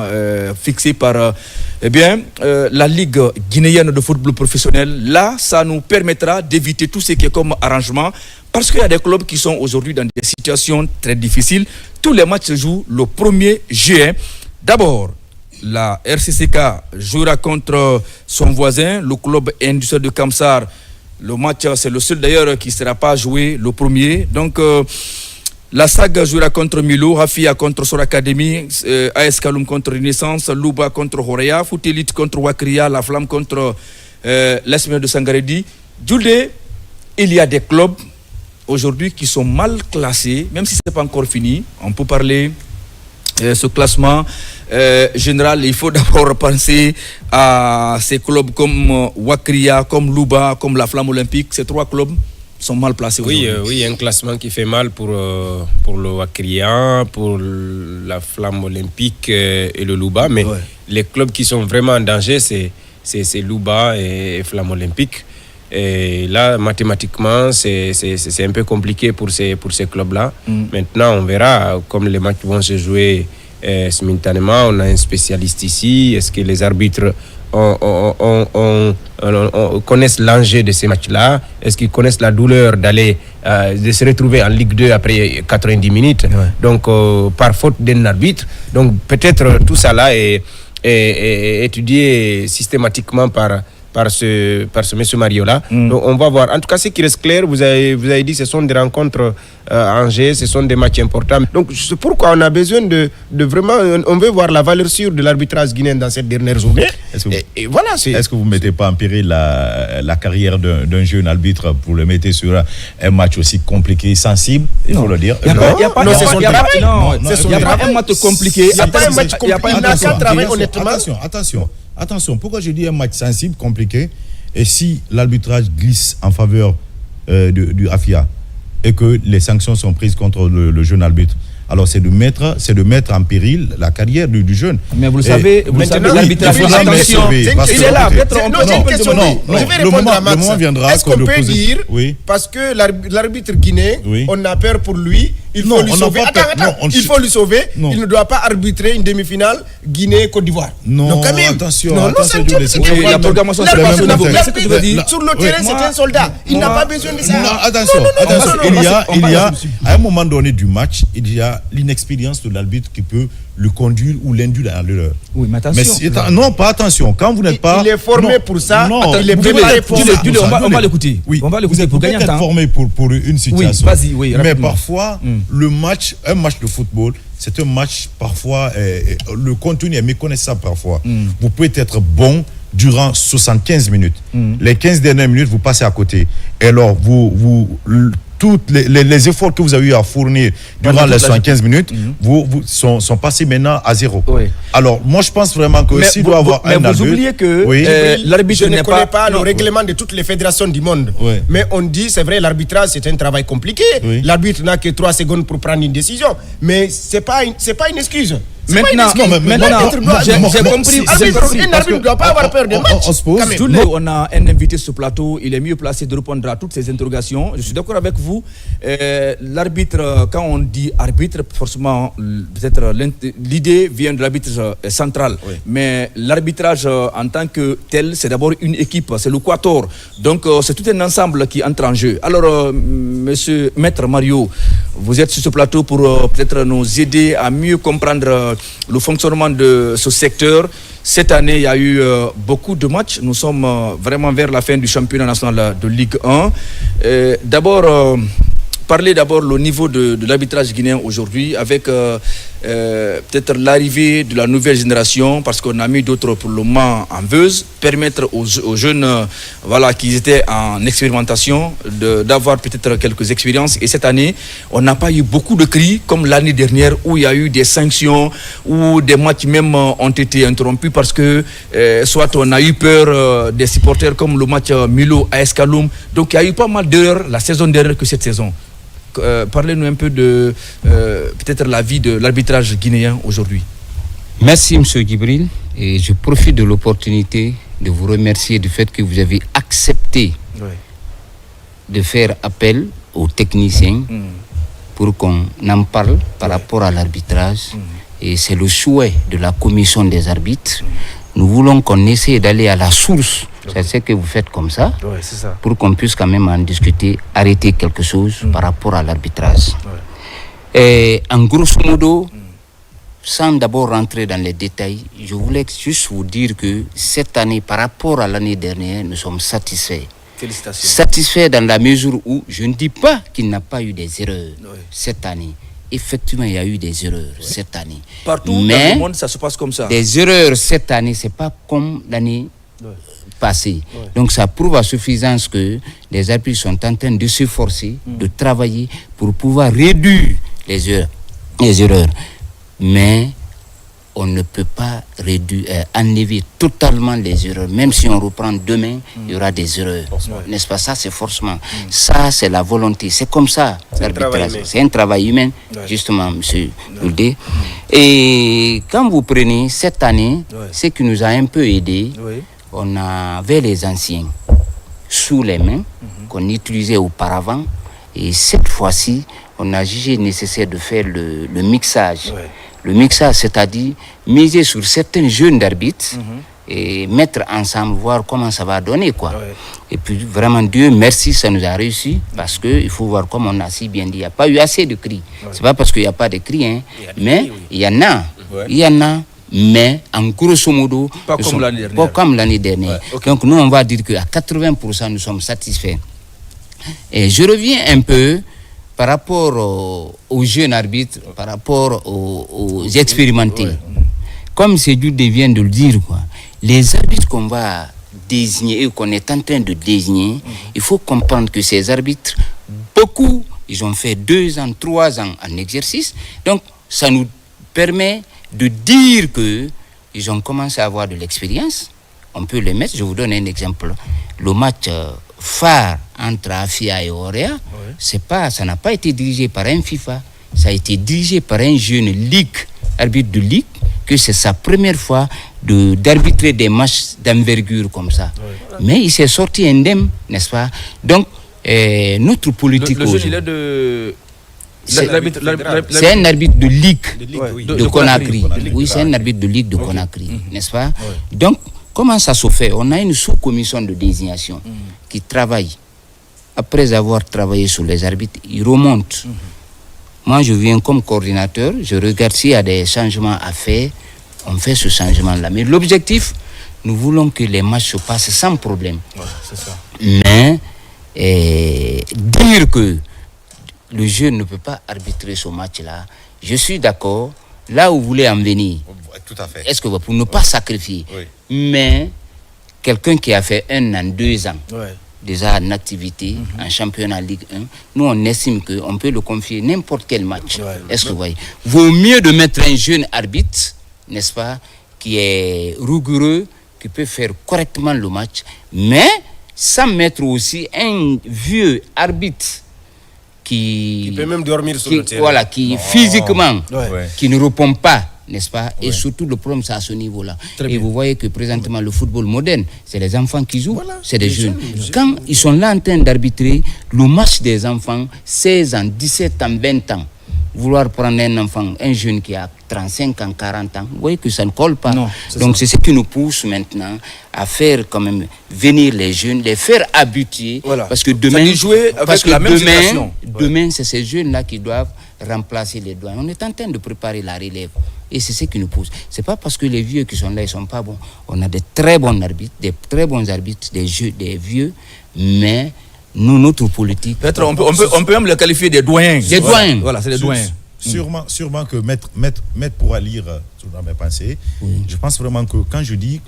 fixé par la Ligue guinéenne de football professionnel. Là, ça nous permettra d'éviter tout ce qui est comme arrangement, parce qu'il y a des clubs qui sont aujourd'hui dans des situations très difficiles. Tous les matchs se jouent le 1er juillet. D'abord, la RCCK jouera contre son voisin, le club industriel de Kamsar. Le match, c'est le seul d'ailleurs qui ne sera pas joué le 1er. Donc, la SAG jouera contre Milo, Hafia contre Sor Academy, AS Kaloum contre Renaissance, Louba contre Horea, Foot Elite contre Wakria, La Flamme contre l'Esmer de Sangaredi. Djoudé, il y a des clubs aujourd'hui qui sont mal classés, même si ce n'est pas encore fini. On peut parler ce classement général. Il faut d'abord penser à ces clubs comme Wakria, comme Louba, comme la Flamme Olympique. Ces trois clubs sont mal placés aujourd'hui. Oui, un classement qui fait mal pour le Wakria, pour la Flamme Olympique et le Louba. Mais les clubs qui sont vraiment en danger, c'est Louba et Flamme Olympique. Et là, mathématiquement, c'est un peu compliqué pour ces clubs-là. Maintenant, on verra comme les matchs vont se jouer simultanément. On a un spécialiste ici. Est-ce que les arbitres connaissent l'enjeu de ces matchs-là? Est-ce qu'ils connaissent la douleur de se retrouver en Ligue 2 après 90 minutes? Donc, par faute d'un arbitre. Donc, peut-être tout ça là est étudié systématiquement par ce monsieur Mario-là. Donc on va voir. En tout cas, ce qui reste clair, vous avez dit, ce sont des rencontres en G, ce sont des matchs importants. Donc c'est pourquoi on a besoin de vraiment, on veut voir la valeur sûre de l'arbitrage guinéen dans cette dernière journée. Et voilà. Est-ce que vous ne mettez pas en péril la carrière d'un jeune arbitre pour le mettre sur un match aussi compliqué et sensible? Il faut le dire. Il n'y a pas un match compliqué. Il n'y a pas un match compliqué. Il n'a qu'à travailler honnêtement. Attention, pourquoi je dis un match sensible, compliqué, et si l'arbitrage glisse en faveur du AFIA et que les sanctions sont prises contre le jeune arbitre, alors c'est de mettre en péril la carrière du jeune. Mais vous le savez, l'arbitrage, attention, il est là. Je vais répondre à Max. Est-ce qu'on peut dire, parce que l'arbitre guinéen, on a peur pour lui, il faut lui sauver. Il faut lui sauver. Il ne doit pas arbitrer une demi-finale Guinée-Côte d'Ivoire. Non, quand même. Attention. La programmation, c'est sur le terrain, c'est un soldat. Il n'a pas besoin de ça. Attention. Il y a, à un moment donné du match, il y a l'inexpérience de l'arbitre qui peut le conduire ou l'induire à l'erreur. Oui, mais attention. Non, pas attention. Quand vous n'êtes pas... Il est formé pour ça. Il est préparé pour ça. On va l'écouter. On va l'écouter pour gagner un temps. Vous êtes formé pour une situation. Oui, vas-y, mais parfois, un match de football, c'est un match, parfois, le contenu est méconnaissable parfois. Vous pouvez être bon durant 75 minutes. Les 15 dernières minutes, vous passez à côté. Et alors, toutes les efforts que vous avez eu à fournir durant les 75 minutes sont passés maintenant à zéro. Oui. Alors, moi, je pense vraiment que s'il doit avoir un arbitre... Mais vous oubliez que l'arbitre n'est pas le règlement de toutes les fédérations du monde. Oui. Mais on dit, c'est vrai, l'arbitrage, c'est un travail compliqué. Oui. L'arbitre n'a que 3 secondes pour prendre une décision. Mais ce n'est pas une excuse. Maintenant, j'ai compris. Un arbitre ne doit pas avoir peur de match. On a un invité sur ce plateau, il est mieux placé de répondre à toutes ces interrogations. Je suis d'accord avec vous. L'arbitre, quand on dit arbitre, forcément, peut-être l'idée vient de l'arbitre central. Oui. Mais l'arbitrage en tant que tel, c'est d'abord une équipe, c'est le quator. Donc, c'est tout un ensemble qui entre en jeu. Alors, monsieur Maître Mario, vous êtes sur ce plateau pour peut-être nous aider à mieux comprendre le fonctionnement de ce secteur. Cette année, il y a eu beaucoup de matchs. Nous sommes vraiment vers la fin du championnat national de Ligue 1. Parler d'abord le niveau de l'arbitrage guinéen aujourd'hui avec peut-être l'arrivée de la nouvelle génération, parce qu'on a mis d'autres pour le moment en veuse, permettre aux jeunes qui étaient en expérimentation d'avoir peut-être quelques expériences. Et cette année, on n'a pas eu beaucoup de cris comme l'année dernière où il y a eu des sanctions, où des matchs même ont été interrompus parce que soit on a eu peur des supporters comme le match Milo à Escaloum. Donc il y a eu pas mal d'erreurs la saison dernière que cette saison. Parlez-nous un peu de peut-être la vie de l'arbitrage guinéen aujourd'hui. Merci M. Djibril, et je profite de l'opportunité de vous remercier du fait que vous avez accepté de faire appel aux techniciens pour qu'on en parle par rapport à l'arbitrage. Et c'est le souhait de la commission des arbitres. Nous voulons qu'on essaie d'aller à la source. C'est ce que vous faites comme ça, c'est ça, pour qu'on puisse quand même en discuter, arrêter quelque chose par rapport à l'arbitrage. Et en grosso modo, sans d'abord rentrer dans les détails, je voulais juste vous dire que cette année, par rapport à l'année dernière, nous sommes satisfaits. Félicitations. Satisfaits dans la mesure où je ne dis pas qu'il n'y a pas eu des erreurs cette année. Effectivement, il y a eu des erreurs cette année. Partout dans le monde, ça se passe comme ça. Des erreurs cette année, c'est pas comme l'année passée. Donc ça prouve à suffisance que les arbitres sont en train de s'efforcer, de travailler pour pouvoir réduire les erreurs. Mais on ne peut pas enlever totalement les erreurs. Même si on reprend demain, il y aura des erreurs. N'est-ce pas? Ça, c'est forcément. Ça, c'est la volonté. C'est comme ça, l'arbitrage. C'est un travail humain, justement, M. Boudé. Et quand vous prenez cette année, ce qui nous a un peu aidé, on avait les anciens sous les mains qu'on utilisait auparavant. Et cette fois-ci, on a jugé nécessaire de faire le mixage. Le mixage, c'est-à-dire miser sur certains jeunes d'arbitres et mettre ensemble, voir comment ça va donner, quoi. Et puis vraiment, Dieu merci, ça nous a réussi, parce qu'il faut voir, comme on a si bien dit, il n'y a pas eu assez de cris. C'est pas parce qu'il n'y a pas de cris, hein, mais il y en a. Il y en a, mais en grosso modo, pas comme l'année dernière. Donc nous, on va dire qu'à 80%, nous sommes satisfaits. Et je reviens un peu par rapport aux jeunes arbitres, par rapport aux expérimentés. Comme M. Djoudé vient de le dire, les arbitres qu'on va désigner et qu'on est en train de désigner, il faut comprendre que ces arbitres, beaucoup, ils ont fait 2 ans, 3 ans en exercice. Donc, ça nous permet de dire qu'ils ont commencé à avoir de l'expérience. On peut les mettre, je vous donne un exemple. Le match phare entre Afia et Orea, ça n'a pas été dirigé par un FIFA, ça a été dirigé par un jeune arbitre de ligue, que c'est sa première fois d'arbitrer des matchs d'envergure comme ça. Mais il s'est sorti indemne, n'est-ce pas? Donc, notre politique... Le jeune, il est de... C'est un arbitre de ligue de Conakry. Oui, c'est un arbitre de ligue de Conakry, n'est-ce pas? Donc, comment ça se fait? On a une sous-commission de désignation qui travaille. Après avoir travaillé sur les arbitres, il remonte. Moi, je viens comme coordinateur, je regarde s'il y a des changements à faire, on fait ce changement-là. Mais l'objectif, nous voulons que les matchs se passent sans problème. C'est ça. Mais dire que le jeune ne peut pas arbitrer ce match-là, je suis d'accord. Là où vous voulez en venir, tout à fait. Est-ce que pour ne pas sacrifier, mais quelqu'un qui a fait 1 an, 2 ans, déjà en activité en championnat Ligue 1, nous on estime qu'on peut le confier n'importe quel match. Est-ce que vous voyez? Vaut mieux de mettre un jeune arbitre, n'est-ce pas, qui est rigoureux, qui peut faire correctement le match, mais sans mettre aussi un vieux arbitre qui peut même dormir sur le terrain. Voilà, qui physiquement, qui ne répond pas, n'est-ce pas? Et surtout, le problème, c'est à ce niveau-là. Et vous voyez que présentement, le football moderne, c'est les enfants qui jouent, c'est des jeunes. Quand ils sont là en train d'arbitrer, le match des enfants, 16 ans, 17 ans, 20 ans, vouloir prendre un enfant, un jeune qui a 35 ans, 40 ans, vous voyez que ça ne colle pas. Non, donc c'est ce qui nous pousse maintenant à faire quand même venir les jeunes, les faire habituer. Voilà. Parce que demain, jouer avec la même génération. Demain c'est ces jeunes-là qui doivent remplacer les doyens. On est en train de préparer la relève. Et c'est ce qui nous pousse. C'est pas parce que les vieux qui sont là, ils sont pas bons. On a des très bons arbitres, des vieux, mais nous, notre politique... Peut-être on peut même les qualifier des doyens. Des doyens. Voilà, c'est des doyens. Sûrement que Maître pourra lire dans mes pensées. Je pense vraiment que quand je dis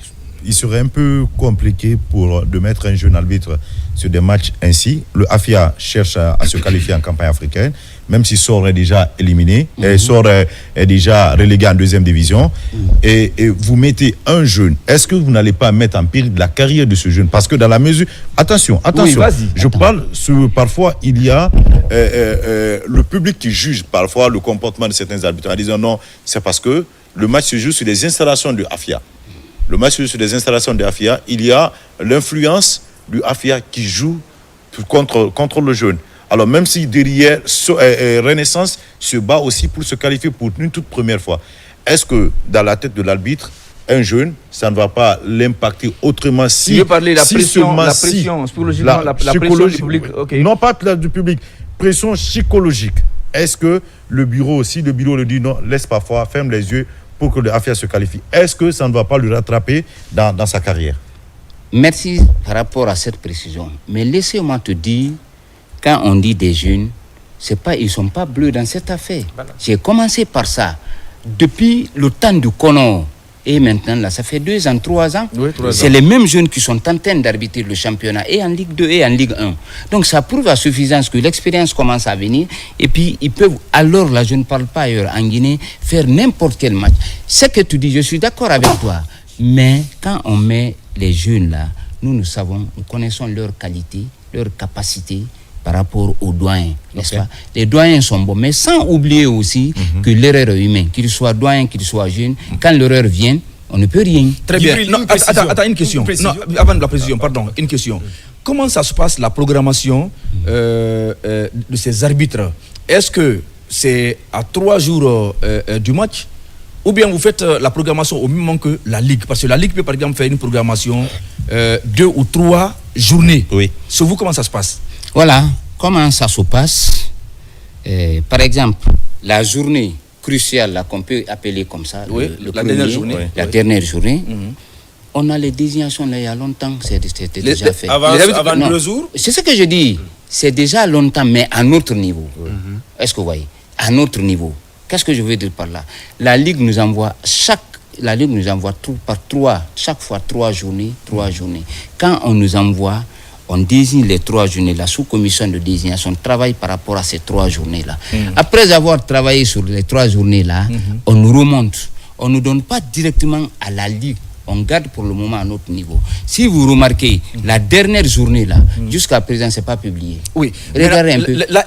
il serait un peu compliqué de mettre un jeune arbitre sur des matchs ainsi. Le AFIA cherche à se qualifier en campagne africaine, même si Sor est déjà éliminé, Sor est déjà relégué en deuxième division, et vous mettez un jeune. Est-ce que vous n'allez pas mettre en péril la carrière de ce jeune? Parce que dans la mesure... Attention, je parle parfois, il y a le public qui juge parfois le comportement de certains arbitres en disant non, c'est parce que le match se joue sur les installations de AFIA. Le match sur les installations de AFIA, il y a l'influence du AFIA qui joue contre le jeune. Alors même si derrière Renaissance se bat aussi pour se qualifier pour une toute première fois, est-ce que dans la tête de l'arbitre, un jeune, ça ne va pas l'impacter autrement si... Tu veux parler de la pression psychologiquement, la pression du public, okay. Non, pas du public, pression psychologique. Est-ce que le bureau le dit non, laisse parfois, ferme les yeux pour que le AFIA se qualifie. Est-ce que ça ne va pas le rattraper dans sa carrière? Merci par rapport à cette précision. Mais laissez-moi te dire, quand on dit des jeunes, ils ne sont pas bleus dans cette affaire. Voilà. J'ai commencé par ça. Depuis le temps du Conor, et maintenant, là, ça fait 2 ans, 3 ans. Oui, c'est les mêmes jeunes qui sont en train d'arbitrer le championnat, et en Ligue 2 et en Ligue 1. Donc ça prouve à suffisance que l'expérience commence à venir, et puis ils peuvent, alors là, je ne parle pas ailleurs, en Guinée, faire n'importe quel match. Ce que tu dis, je suis d'accord avec toi, mais quand on met les jeunes là, nous connaissons leur qualité, leur capacité, par rapport aux doyens, n'est-ce pas? Les doyens sont bons, mais sans oublier aussi que l'erreur est humaine, qu'il soit doyen, qu'il soit jeune, quand l'erreur vient, on ne peut rien. Très bien. Non, attends, une question. Non, avant de la précision, pardon, une question. Comment ça se passe, la programmation de ces arbitres? Est-ce que c'est à 3 jours du match, ou bien vous faites la programmation au même moment que la Ligue? Parce que la Ligue peut par exemple faire une programmation 2 ou 3 journées. Oui. Sur vous, comment ça se passe? Voilà, comment ça se passe. Par exemple, la journée cruciale là, qu'on peut appeler comme ça, la dernière journée, on a les désignations là il y a longtemps, c'était déjà fait. Avant 2 jours? C'est ce que je dis, c'est déjà longtemps, mais à notre niveau. Est-ce que vous voyez? À notre niveau. Qu'est-ce que je veux dire par là? La Ligue nous envoie chaque fois 3 journées. Quand on nous envoie, on désigne les 3 journées. La sous-commission de désignation travaille par rapport à ces 3 journées-là. Après avoir travaillé sur les 3 journées-là, on nous remonte. On ne nous donne pas directement à la Ligue. On garde pour le moment à notre niveau. Si vous remarquez, la dernière journée-là, jusqu'à présent, ce n'est pas publié. Oui. Regardez un peu. Là,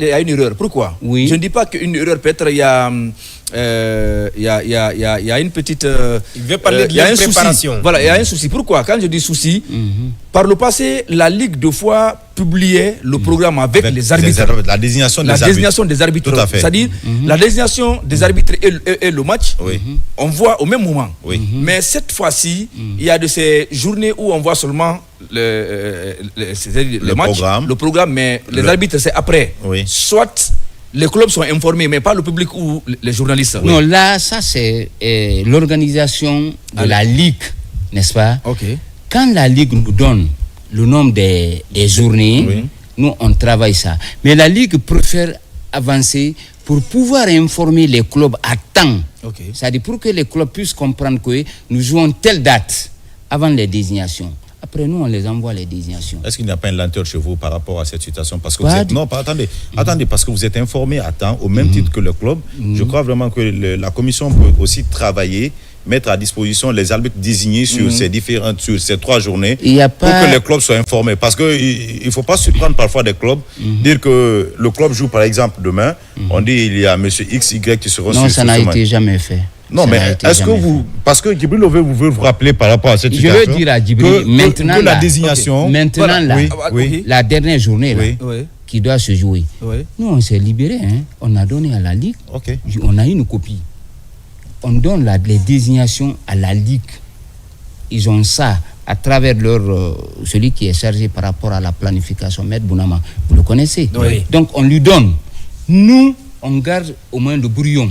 il y a une erreur. Pourquoi? Oui. Je ne dis pas qu'une erreur, peut-être il y a une petite... il veut parler de la préparation. Voilà, il y a un souci. Pourquoi? Quand je dis souci, par le passé, la Ligue 2 fois publiait le programme avec les arbitres. La désignation des arbitres. Tout à fait. C'est-à-dire, la désignation des arbitres et le match, on voit au même moment. Mais cette fois-ci, il y a de ces journées où on voit seulement le match, le programme, mais les arbitres, c'est après. Soit... les clubs sont informés, mais pas le public ou les journalistes. Non, là, ça c'est l'organisation de la Ligue, n'est-ce pas? Quand la Ligue nous donne le nombre des journées, nous on travaille ça. Mais la Ligue préfère avancer pour pouvoir informer les clubs à temps. C'est-à-dire pour que les clubs puissent comprendre que nous jouons telle date avant les désignations. Après, nous, on les envoie les désignations. Est-ce qu'il n'y a pas une lenteur chez vous par rapport à cette situation? Parce que attendez, parce que vous êtes informé à temps, au même titre que le club. Je crois vraiment que la commission peut aussi travailler, mettre à disposition les arbitres désignés sur ces 3 journées pour que les clubs soient informés. Parce qu'il ne faut pas surprendre parfois des clubs, dire que le club joue par exemple demain, on dit il y a M. X, Y qui seront sur Non, ça n'a été jamais fait. Non, mais est-ce que vous... Parce que Djibril Lové vous rappeler par rapport à cette situation... Je veux dire à Djibril, maintenant que la désignation... Maintenant, là, la dernière journée, là, qui doit se jouer, nous, on s'est libérés. Hein. On a donné à la Ligue. On a une copie. On donne les désignations à la Ligue. Ils ont ça à travers celui qui est chargé par rapport à la planification, Maître Bounama. Vous le connaissez. Donc, on lui donne. Nous, on garde au moins le brouillon.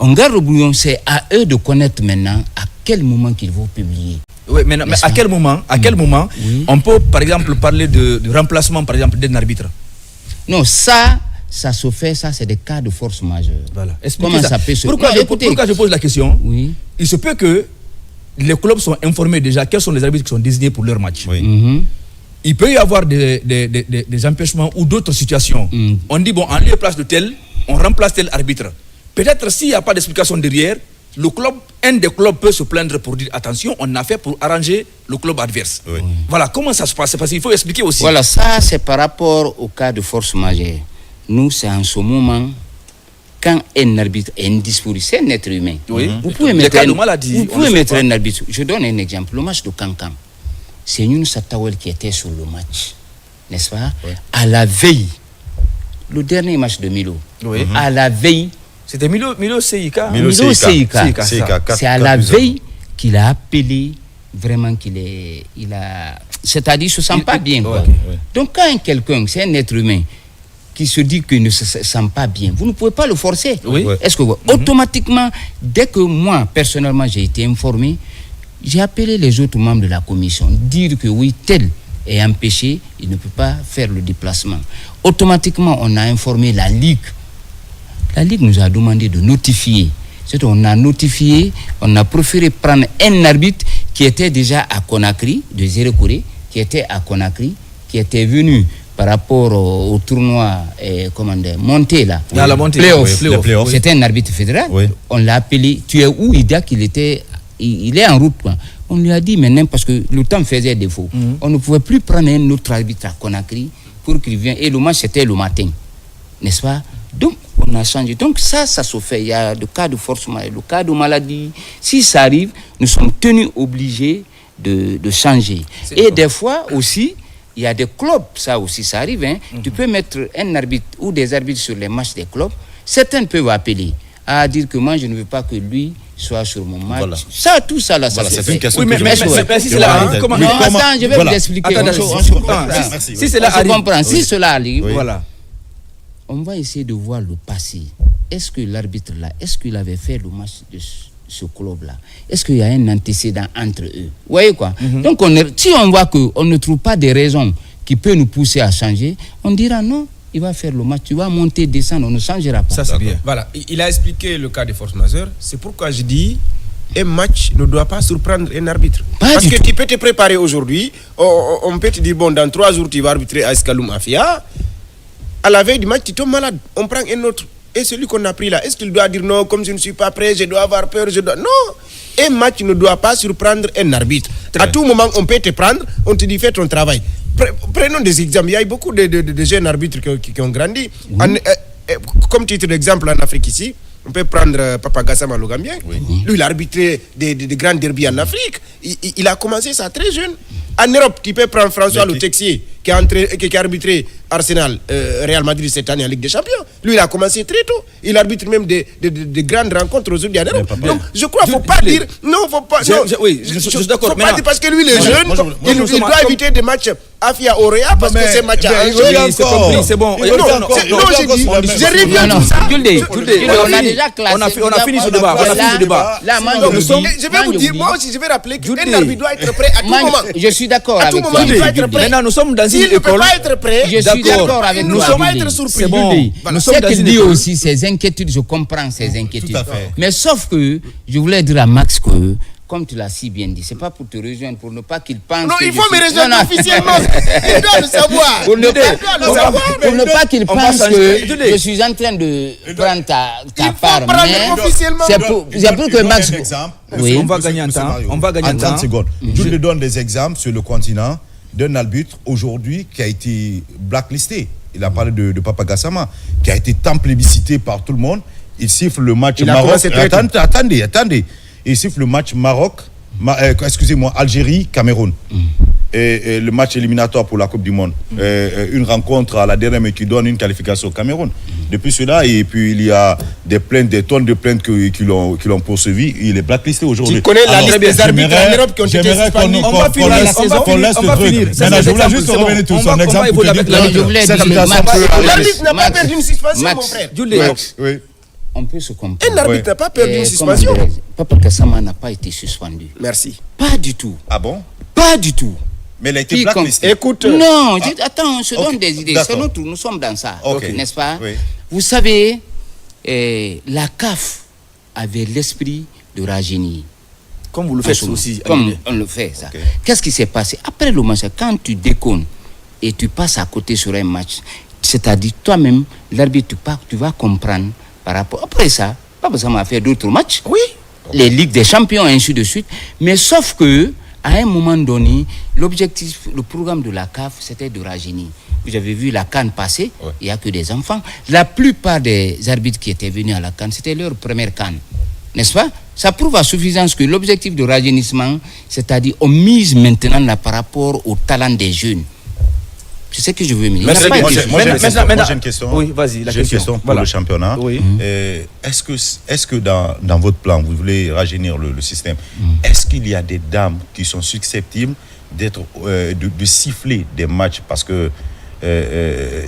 On garde le brouillon, c'est à eux de connaître maintenant à quel moment qu'ils vont publier. Oui, mais à quel moment, on peut par exemple parler de remplacement par exemple d'un arbitre? Non, ça se fait, ça c'est des cas de force majeure. Voilà. Comment ça peut se... Pourquoi je pose la question? Oui. Il se peut que les clubs sont informés déjà quels sont les arbitres qui sont désignés pour leur match. Il peut y avoir des empêchements ou d'autres situations. On dit, bon, en lieu et place de tel, on remplace tel arbitre. Peut-être s'il n'y a pas d'explication derrière, un des clubs peut se plaindre pour dire attention, on a fait pour arranger le club adverse. Voilà, comment ça se passe? Parce qu'il faut expliquer aussi. Voilà, ça c'est par rapport au cas de force majeure. Nous, c'est en ce moment, quand un arbitre est indisposé, c'est un être humain. Vous pouvez mettre un arbitre. Je donne un exemple. Le match de Cancan, c'est Younous Satawel qui était sur le match, n'est-ce pas? À la veille, le dernier match de Milo, à la veille, c'était Milo Seika. Milo Seika. C'est à la veille qu'il a appelé, vraiment c'est-à-dire il ne se sent pas bien. Donc quand quelqu'un, c'est un être humain, qui se dit qu'il ne se sent pas bien, vous ne pouvez pas le forcer. Est-ce que automatiquement, dès que moi, personnellement, j'ai été informé, j'ai appelé les autres membres de la commission, dire que oui, tel est empêché, il ne peut pas faire le déplacement. Automatiquement, on a informé la Ligue. La Ligue nous a demandé de notifier. On a notifié, on a préféré prendre un arbitre qui était déjà à Conakry, de Zérekouré, qui était à Conakry, qui était venu par rapport au tournoi monté là. La montée. Playoff. C'était un arbitre fédéral. On l'a appelé. Tu es où? Il dit qu'il est en route. Quoi. On lui a dit maintenant, parce que le temps faisait défaut, on ne pouvait plus prendre un autre arbitre à Conakry pour qu'il vienne. Et le match, c'était le matin. N'est-ce pas? Donc, on a changé. Donc, ça se fait. Il y a le cas de force majeure, le cas de maladie. Si ça arrive, nous sommes tenus obligés de changer. Et des fois aussi, il y a des clubs, ça aussi, ça arrive. Hein. Tu peux mettre un arbitre ou des arbitres sur les matchs des clubs. Certains peuvent appeler à dire que moi, je ne veux pas que lui soit sur mon match. Voilà. Ça, tout ça, là, ça se fait. Oui, mais si cela arrive, comment... Non, attends, je vais vous expliquer. Si cela arrive... Si cela arrive, voilà. On va essayer de voir le passé. Est-ce que l'arbitre là, est-ce qu'il avait fait le match de ce club-là? Est-ce qu'il y a un antécédent entre eux? Vous voyez quoi? Donc, si on voit qu'on ne trouve pas des raisons qui peuvent nous pousser à changer, on dira non, il va faire le match, tu vas monter, descendre, on ne changera pas. Ça, c'est bien. Voilà, il a expliqué le cas des forces majeures. C'est pourquoi je dis, un match ne doit pas surprendre un arbitre. Parce que tu peux te préparer aujourd'hui, on peut te dire, bon, dans 3 jours, tu vas arbitrer à Escaloum Afia. À la veille du match, tu tombes malade. On prend un autre. Et celui qu'on a pris là, est-ce qu'il doit dire non, comme je ne suis pas prêt, je dois avoir peur, Non. Un match ne doit pas surprendre un arbitre. À tout moment, on peut te prendre, on te dit fais ton travail. Prenons des exemples. Il y a beaucoup de jeunes arbitres qui ont grandi. Comme titre d'exemple en Afrique ici, on peut prendre Papa Gassama le Gambien. Lui, il a arbitré des grands derbies en Afrique. Il a commencé ça très jeune. En Europe, tu peux prendre François Le Texier, qui a arbitré Arsenal, Real Madrid cette année en Ligue des Champions. Lui, il a commencé très tôt. Il arbitre même des grandes rencontres aujourd'hui en Europe. Donc, je crois qu'il ne faut pas dire... Non, il ne faut pas... Je suis d'accord. Faut pas dire parce que lui, il est jeune, il doit éviter des matchs Afia Auréa parce que c'est match à enjeu. C'est bon. Non, je reviens tout ça. On a déjà classé. On a fini ce débat. Là, je vais vous dire, moi aussi, je vais rappeler qu'un arbitre doit être prêt à tout moment. Je suis d'accord avec toi. Maintenant, nous sommes dans une école. S'il ne peut pas être prêt, je suis d'accord avec toi. Nous sommes être surpris. C'est bon. Ce qu'il dit aussi, ses inquiétudes, je comprends ses inquiétudes. Mais sauf que, je voulais dire à Max que comme tu l'as si bien dit, c'est pas pour te rejoindre, pour ne pas qu'il pense Non, que il faut me rejoindre officiellement. Il doit le savoir. Pour ne pas qu'il pense que je suis en train de prendre ta part. Mais c'est pour que Max... Oui. On va gagner un temps. On va gagner en un temps. 30 secondes. Je te donne des exemples sur le continent d'un arbitre aujourd'hui qui a été blacklisté. Il a parlé de Papa Gassama, qui a été tant plébiscité par tout le monde. Il siffle le match Maroc. Attendez. Il siffle le match Algérie-Cameroun. Et le match éliminatoire pour la Coupe du Monde. Une rencontre à la dernière mais qui donne une qualification au Cameroun. Depuis cela, et puis il y a des tonnes de plaintes qui l'ont poursuivi. Il est blacklisté aujourd'hui. Tu connais la liste des arbitres en Europe qui ont été suspendus. On va finir la saison. On laisse le truc. Maintenant, je voulais juste revenir sur son exemple pour te dire l'arbitre n'a pas perdu une suspension, mon frère. Max, oui. On peut se comprendre. Un arbitre n'a pas perdu une suspension. Papa Gassama n'a pas été suspendu. Merci. Pas du tout. Ah bon? Pas du tout. Mais il a été blacklisté. Écoute. Non, attends, on se donne des idées. C'est notre, nous sommes dans ça, n'est-ce pas? Oui. Vous savez, la CAF avait l'esprit de rajeunir. Comme vous le faites aussi. Comme on le fait, ça. Qu'est-ce qui s'est passé? Après le match, quand tu déconnes et tu passes à côté sur un match, c'est-à-dire toi-même, l'arbitre, tu vas comprendre par rapport. Après ça, Papa Gassama a fait d'autres matchs. Oui. Les Ligues des Champions, ainsi de suite. Mais sauf que, à un moment donné, l'objectif, le programme de la CAF, c'était de rajeunir. Vous avez vu la CAN passer, il n'y a que des enfants. La plupart des arbitres qui étaient venus à la CAN, c'était leur première CAN. N'est-ce pas? Ça prouve à suffisance que l'objectif de rajeunissement, c'est-à-dire on mise maintenant là par rapport au talent des jeunes. C'est ce que je veux dire. Moi, j'ai une question. Oui, vas-y, j'ai une question pour le championnat. Oui. Est-ce que dans votre plan, vous voulez rajeunir le système, est-ce qu'il y a des dames qui sont susceptibles de siffler des matchs? Parce que je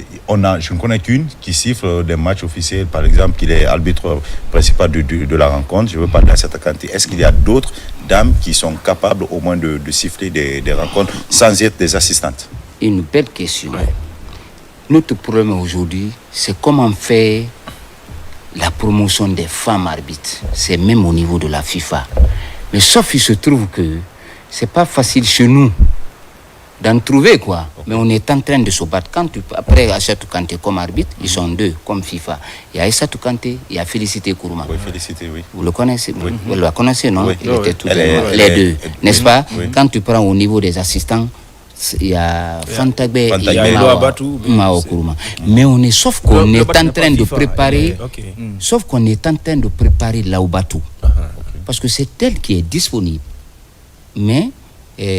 ne connais qu'une qui siffle des matchs officiels, par exemple, qui est arbitre principal de la rencontre. Je veux parler à cette quantité. Est-ce qu'il y a d'autres dames qui sont capables au moins de siffler des rencontres sans être des assistantes? Une belle question. Notre problème aujourd'hui, c'est comment faire la promotion des femmes arbitres. C'est même au niveau de la FIFA. Mais sauf il se trouve que c'est pas facile chez nous d'en trouver, quoi. Mais on est en train de se battre. Après Aïssatou Kanté comme arbitre, ils sont deux comme FIFA. Il y a Aïssatou Kanté, il y a Félicité Kourouma. Oui, Félicité, oui. Vous le connaissez? Vous la connaissez, non? Oui. Il était tout les deux, n'est-ce pas? Quand tu prends au niveau des assistants, il y a Fantagbe et Mao Kourouma. Mais sauf qu'on est en train de préparer, sauf qu'on est en train de préparer Laoubatou. Parce que c'est elle qui est disponible. Mais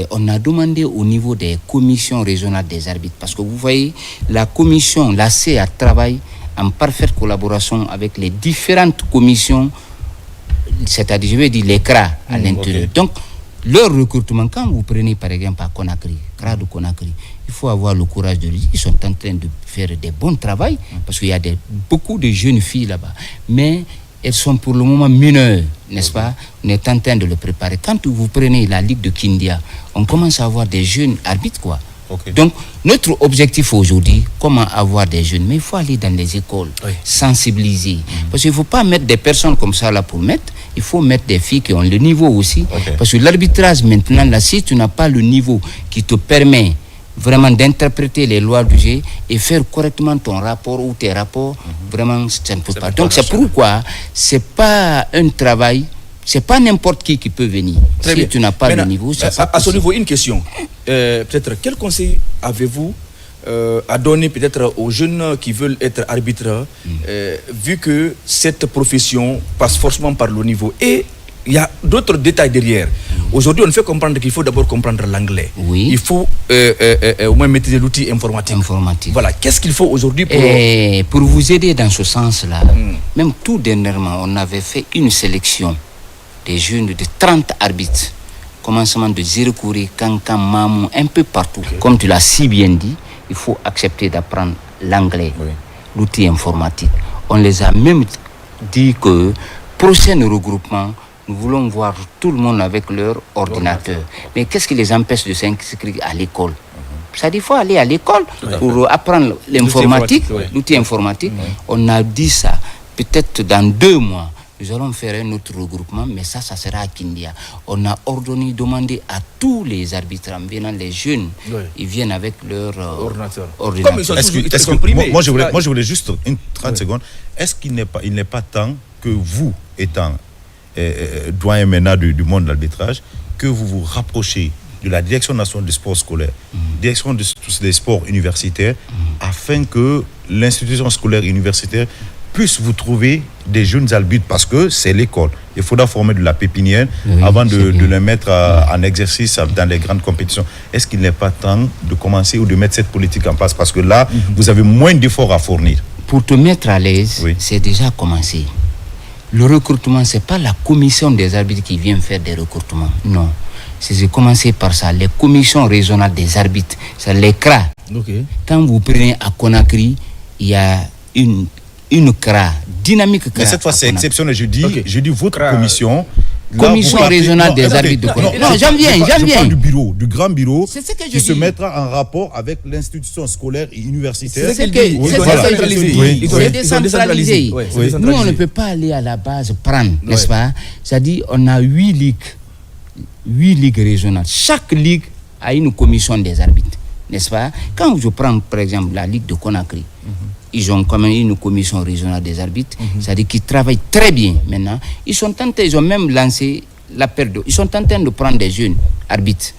on a demandé au niveau des commissions régionales des arbitres, parce que vous voyez, la commission, la CA travaille en parfaite collaboration avec les différentes commissions, c'est-à-dire, je veux dire, les CRA à l'intérieur. Donc, leur recrutement, quand vous prenez par exemple à Conakry, CRA de Conakry, il faut avoir le courage de le dire. Ils sont en train de faire des bons travaux, parce qu'il y a beaucoup de jeunes filles là-bas. Mais elles sont pour le moment mineures, n'est-ce pas? On est en train de le préparer. Quand vous prenez la Ligue de Kindia, on commence à avoir des jeunes arbitres, quoi. Donc, notre objectif aujourd'hui, comment avoir des jeunes? Mais il faut aller dans les écoles, sensibiliser. Parce qu'il ne faut pas mettre des personnes comme ça là pour mettre. Il faut mettre des filles qui ont le niveau aussi. Parce que l'arbitrage maintenant, là, si tu n'as pas le niveau qui te permet vraiment d'interpréter les lois du jeu et faire correctement ton rapport ou tes rapports, vraiment, ça ne peut pas. Donc, c'est pourquoi c'est pas un travail. C'est pas n'importe qui peut venir. Très si bien. Tu n'as pas le niveau. À ce niveau, une question. Peut-être, quel conseil avez-vous à donner peut-être aux jeunes qui veulent être arbitres, vu que cette profession passe forcément par le niveau? Et il y a d'autres détails derrière. Aujourd'hui, on fait comprendre qu'il faut d'abord comprendre l'anglais. Oui. Il faut au moins maîtriser l'outil informatique. Voilà. Qu'est-ce qu'il faut aujourd'hui pour vous aider dans ce sens-là? Même tout dernièrement, on avait fait une sélection des jeunes de 30 arbitres. Commencement de Zérekoury, Kankan, Mamou, un peu partout. Comme tu l'as si bien dit, il faut accepter d'apprendre l'anglais, l'outil informatique. On les a même dit que prochain regroupement, nous voulons voir tout le monde avec leur ordinateur. Mais qu'est-ce qui les empêche de s'inscrire à l'école? Ça dit qu'il faut aller à l'école pour apprendre l'informatique, l'outil informatique. On a dit ça. Peut-être dans 2 mois, nous allons faire un autre regroupement, mais ça sera à Kindia. On a demandé à tous les arbitres, en venant les jeunes, ils viennent avec leur ordinateur. Comme moi, je voulais juste une 30 secondes. Est-ce qu'il n'est pas temps que vous, étant doyen maintenant du monde de l'arbitrage, que vous vous rapprochez de la direction nationale du sport scolaire, direction des sports universitaires, afin que l'institution scolaire et universitaire puisse vous trouver des jeunes arbitres, parce que c'est l'école. Il faudra former de la pépinière avant de les mettre en exercice dans les grandes compétitions. Est-ce qu'il n'est pas temps de commencer ou de mettre cette politique en place, parce que là, vous avez moins d'efforts à fournir? Pour te mettre à l'aise, c'est déjà commencé. Le recrutement, ce n'est pas la commission des arbitres qui vient faire des recrutements. Non. C'est commencé par ça. Les commissions régionales des arbitres, c'est les CRA. Quand vous prenez à Conakry, il y a une CRA, dynamique CRA. Mais cette fois, c'est exceptionnel. Je dis votre commission. Commission régionale des arbitres de Conakry. Non, j'en viens. Je parle du grand bureau qui se mettra en rapport avec l'institution scolaire et universitaire. C'est décentralisé. Nous, on ne peut pas aller à la base prendre, n'est-ce pas? C'est-à-dire, on a 8 ligues régionales. Chaque ligue a une commission des arbitres, n'est-ce pas? Quand je prends, par exemple, la ligue de Conakry, ils ont quand même une commission régionale des arbitres, c'est-à-dire qu'ils travaillent très bien maintenant. Ils ont même lancé l'appel ils sont en train de prendre des jeunes arbitres,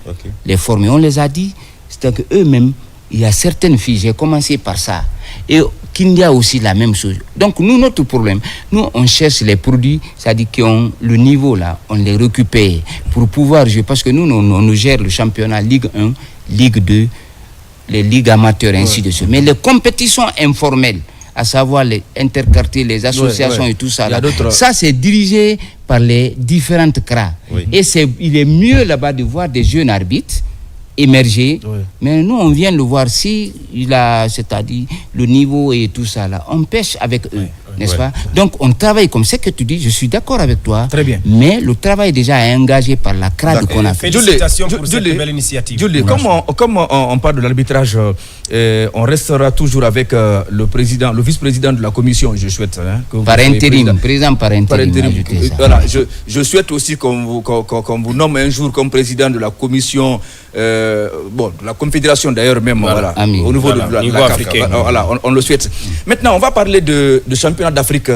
les former. On les a dit, c'est-à-dire qu'eux-mêmes, il y a certaines filles, j'ai commencé par ça. Et Kindia aussi la même chose. Donc nous, notre problème, nous on cherche les produits, c'est-à-dire qui ont le niveau là, on les récupère pour pouvoir jouer, parce que nous, on gère le championnat Ligue 1, Ligue 2, les ligues amateurs, ainsi de suite. Mais les compétitions informelles, à savoir les interquartiers, les associations et tout ça, là, ça c'est dirigé par les différentes CRA. Et il est mieux là-bas de voir des jeunes arbitres émerger, mais nous on vient de voir si c'est-à-dire le niveau et tout ça là, on pêche avec eux, n'est-ce pas? Donc on travaille comme c'est que tu dis, je suis d'accord avec toi. Très bien. Mais le travail est déjà engagé par la CRA de Conakry. Félicitations pour cette belle initiative. Julie, comme on parle de l'arbitrage, on restera toujours avec le vice-président de la commission, je souhaite. Par intérim, président par intérim. Voilà, je souhaite aussi qu'on vous nomme un jour comme président de la commission, de la confédération d'ailleurs même, au niveau de la africain. Voilà, on le souhaite. Maintenant, on va parler de championnat d'Afrique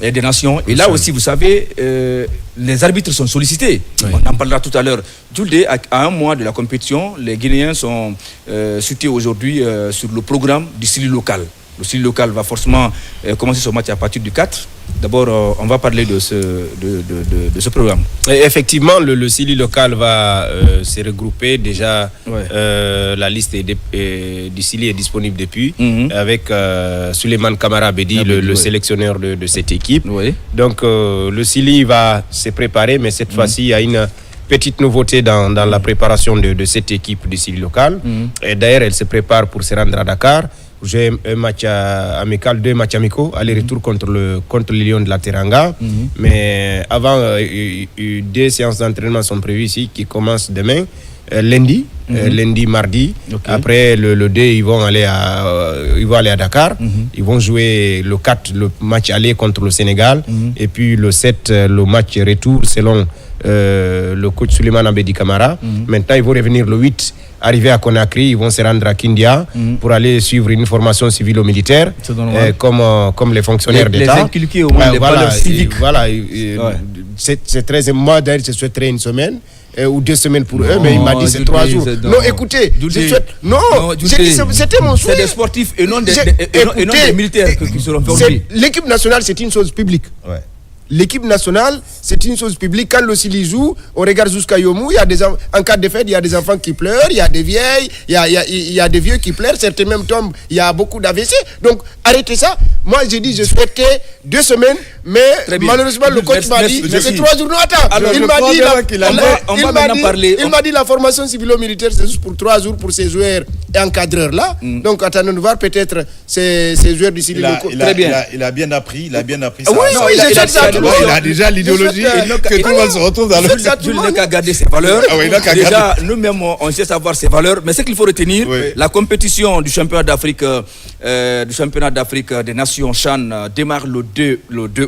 et des nations. Et là aussi, vous savez, les arbitres sont sollicités. On en parlera tout à l'heure. Jules, à un mois de la compétition, les Guinéens sont cités aujourd'hui sur le programme du CILI local. Le CILI local va forcément commencer son match à partir du 4. D'abord, on va parler de ce programme. Et effectivement, le CILI local va se regrouper. Déjà, la liste du CILI est disponible depuis, avec Souleymane Kamara Bedi, le sélectionneur de cette équipe. Donc, le CILI va se préparer, mais cette fois-ci, il y a une petite nouveauté dans la préparation de cette équipe du CILI local. Et d'ailleurs, elle se prépare pour se rendre à Dakar. J'ai un match amical, 2 matchs amicaux, aller-retour contre les Lions de la Teranga. Mais avant, 2 séances d'entraînement sont prévues ici, qui commencent demain, lundi, mardi. Après le 2, ils vont aller à Dakar. Ils vont jouer le 4, le match aller contre le Sénégal. Et puis le 7, le match retour selon le coach Souleymane Abedi Kamara. Maintenant, ils vont revenir le 8. Arrivés à Conakry, ils vont se rendre à Kindia pour aller suivre une formation civilo-militaire, comme les fonctionnaires d'État. Les inculquer au moins les valeurs civiques. C'est très... Moi, d'ailleurs, je souhaiterais une semaine ou 2 semaines pour eux, mais il m'a dit c'est 3 jours. Non, écoutez, c'était mon souhait. C'est des sportifs et non des militaires qui seront formés. L'équipe nationale, c'est une chose publique. L'équipe nationale, c'est une chose publique. Quand le CILI joue, on regarde jusqu'à Yomou, en cas de fête, il y a des enfants qui pleurent, il y a des vieilles, il y a des vieux qui pleurent, certains même tombent, il y a beaucoup d'AVC. Donc, arrêtez ça. Moi, j'ai dit, je souhaitais 2 semaines, mais malheureusement, le coach m'a dit, c'est 3 jours. Non, attends, alors, il m'a dit la formation civilo-militaire, c'est juste pour 3 jours pour ces joueurs et encadreurs-là. Donc, attendons de voir peut-être ces joueurs du CILI. Très bien. Il a bien appris ça. Oui, j'ai fait ça. Il a déjà l'idéologie que tout le monde se retrouve dans le... Je n'ai qu'à garder ses valeurs. Déjà, nous-mêmes, on sait savoir ses valeurs. Mais ce qu'il faut retenir, la compétition du championnat d'Afrique des nations CHAN démarre le 2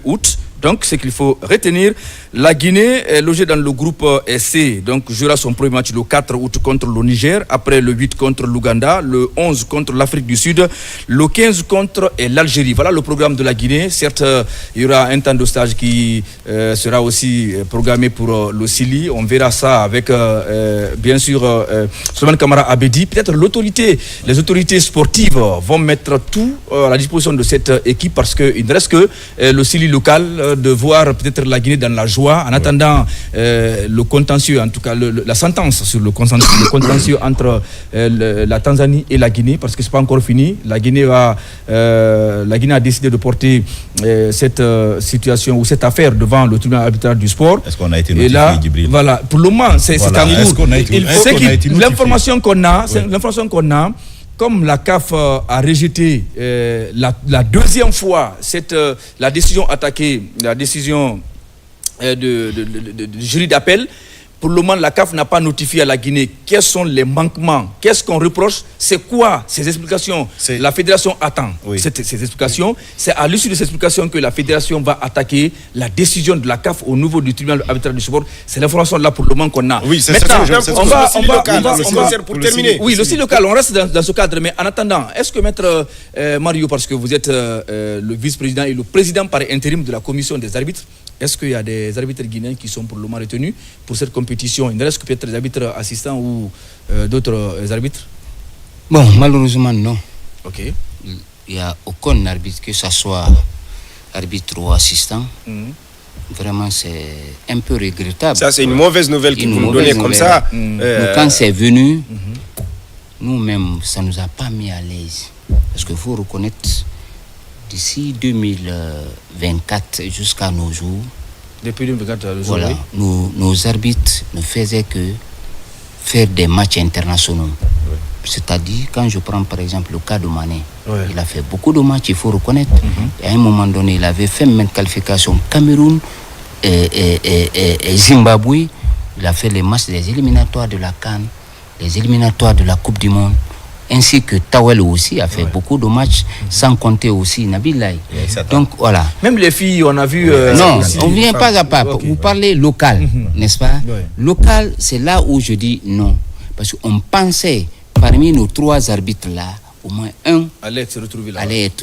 août. Donc, ce qu'il faut retenir, la Guinée est logée dans le groupe C. Donc, jouera son premier match le 4 août contre le Niger, après le 8 contre l'Ouganda, le 11 contre l'Afrique du Sud, le 15 contre l'Algérie. Voilà le programme de la Guinée. Certes, il y aura un temps de stage qui sera aussi programmé pour le Sili. On verra ça avec, bien sûr, Souleymane Kamara Abedi. Peut-être les autorités sportives vont mettre tout à la disposition de cette équipe parce qu'il ne reste que le Sili local de voir peut-être la Guinée dans la joie en attendant le contentieux, en tout cas la sentence sur le contentieux entre la Tanzanie et la Guinée, parce que c'est pas encore fini. La Guinée a décidé de porter cette situation ou cette affaire devant le tribunal arbitral du sport. Est-ce qu'on a été notifié, et là, Djibril? voilà, pour le moment, c'est en cours. L'information qu'on a, comme la CAF a rejeté la deuxième fois la décision attaquée, la décision du jury d'appel, pour le moment, la CAF n'a pas notifié à la Guinée quels sont les manquements, qu'est-ce qu'on reproche, c'est quoi ces explications. La fédération attend ces explications. C'est à l'issue de ces explications que la fédération va attaquer la décision de la CAF au niveau du tribunal arbitral du sport. C'est l'information là pour le moment qu'on a. Oui, c'est maintenant, on va pour terminer. Oui, le style local, on reste dans ce cadre. Mais en attendant, est-ce que maître Mario, parce que vous êtes le vice-président et le président par intérim de la commission des arbitres, est-ce qu'il y a des arbitres guinéens qui sont pour le moment retenus pour cette compétition? Il ne reste que peut-être des arbitres assistants ou d'autres arbitres? Bon, malheureusement, non. Ok. Il n'y a aucun arbitre, que ce soit arbitre ou assistant. Vraiment, c'est un peu regrettable. Ça, c'est une mauvaise nouvelle que vous nous donnez comme ça. Quand c'est venu, nous-mêmes, ça ne nous a pas mis à l'aise. Parce qu'il faut reconnaître, d'ici 2024 jusqu'à nos jours, depuis 2024, voilà, nos arbitres ne faisaient que faire des matchs internationaux. C'est-à-dire, quand je prends par exemple le cas de Mané, il a fait beaucoup de matchs, il faut reconnaître. Et à un moment donné, il avait fait même qualification Cameroun et Zimbabwe. Il a fait les matchs des éliminatoires de la CAN, les éliminatoires de la Coupe du Monde. Ainsi que Tawel aussi a fait beaucoup de matchs, sans compter aussi Nabil Lai. Donc voilà. Même les filles, on a vu... non, on ne vient pas à pas. Vous parlez local, n'est-ce pas? Local, c'est là où je dis non. Parce qu'on pensait, parmi nos 3 arbitres-là, au moins un allait être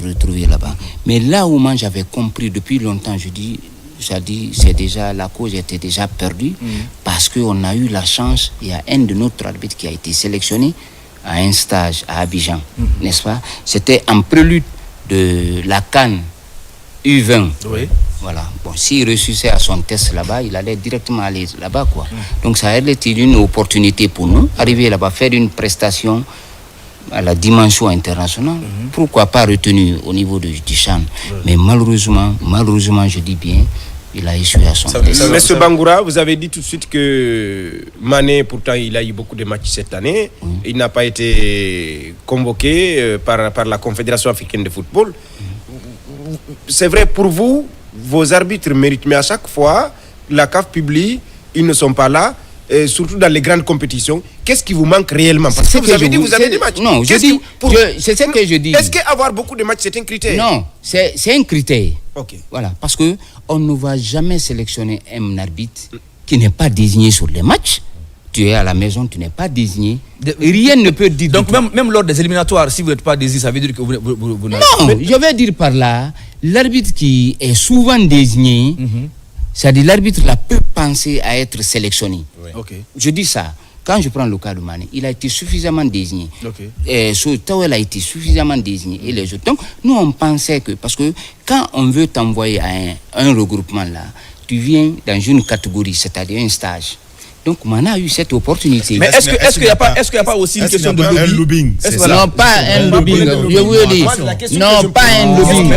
retrouvé là-bas. Mais là où moi j'avais compris depuis longtemps, j'ai dit, c'est déjà, la cause était déjà perdue, parce qu'on a eu la chance, il y a un de notre arbitres qui a été sélectionné à un stage à Abidjan, n'est-ce pas? C'était en prélude de la CAN U20. Oui. Voilà. Bon, s'il réussissait à son test là-bas, il allait directement aller là-bas, quoi. Donc ça allait être une opportunité pour nous, arriver là-bas, faire une prestation à la dimension internationale. Pourquoi pas retenu au niveau du CHAN? Mais malheureusement, je dis bien, il a échoué à son test. Monsieur Bangoura, vous avez dit tout de suite que Mané, pourtant, il a eu beaucoup de matchs cette année. Il n'a pas été convoqué par la Confédération africaine de football. C'est vrai pour vous, vos arbitres méritent, mais à chaque fois, la CAF publie, ils ne sont pas là, et surtout dans les grandes compétitions. Qu'est-ce qui vous manque réellement? Parce que vous avez dit vous avez des matchs. Non, c'est ce que je dis. Est-ce qu'avoir beaucoup de matchs, c'est un critère? Non, c'est un critère. Ok. Voilà, parce qu'on ne va jamais sélectionner un arbitre qui n'est pas désigné sur les matchs. Tu es à la maison, tu n'es pas désigné. Rien ne peut dire. Donc même lors des éliminatoires, si vous n'êtes pas désigné, ça veut dire que vous n'avez pas. Non, je vais dire par là, l'arbitre qui est souvent désigné, c'est-à-dire l'arbitre là peut penser à être sélectionné. Okay. Je dis ça. Quand je prends le cas de Mané, il a été suffisamment désigné. Tawel a été suffisamment désigné. Et les autres. Donc, nous, on pensait que... Parce que quand on veut t'envoyer à un regroupement là, tu viens dans une catégorie, c'est-à-dire un stage. Donc, Mané a eu cette opportunité. Mais est-ce qu'il n'y a pas aussi une question de lobbying? Non, pas un lobbying. Je vous dis. Non, pas un lobbying.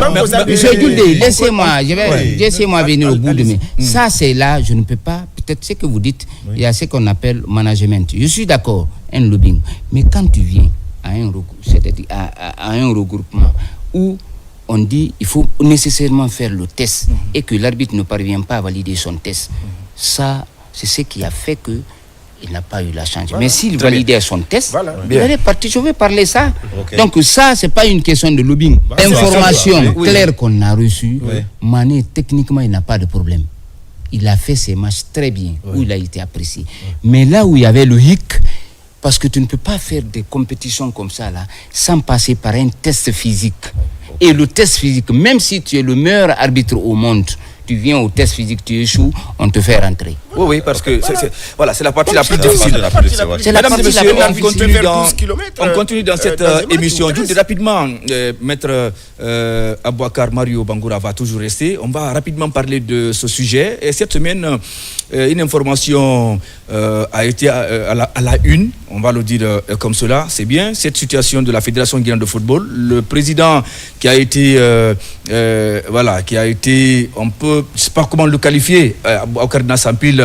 Monsieur Djoudé, laissez-moi venir au bout de mes. Ça, c'est là, je ne peux pas. Peut-être ce que vous dites, il y a ce qu'on appelle management. Je suis d'accord, un lobbying. Mais quand tu viens à un regroupement où on dit il faut nécessairement faire le test et que l'arbitre ne parvient pas à valider son test, ça, c'est ce qui a fait que il n'a pas eu la chance. Mais s'il validait son test, il allait partir. Je vais parler ça. Donc ça, c'est pas une question de lobbying. Information claire qu'on a reçue. Mané, techniquement, il n'a pas de problème. Il a fait ses matchs très bien, où il a été apprécié. Mais là où il y avait le hic, parce que tu ne peux pas faire des compétitions comme ça là, sans passer par un test physique. Et le test physique, même si tu es le meilleur arbitre au monde, tu viens au test physique, tu échoues, on te fait rentrer. Oui, parce que c'est la partie la plus difficile. Mesdames et messieurs, on continue dans cette émission. Juste rapidement, Maître Abouakar Mario Bangoura va toujours rester. On va rapidement parler de ce sujet. Et cette semaine, une information a été à la une, on va le dire comme cela, c'est bien, cette situation de la Fédération guinéenne de football. Le président qui a été, on peut, je ne sais pas comment le qualifier, Abouakar Nassampil,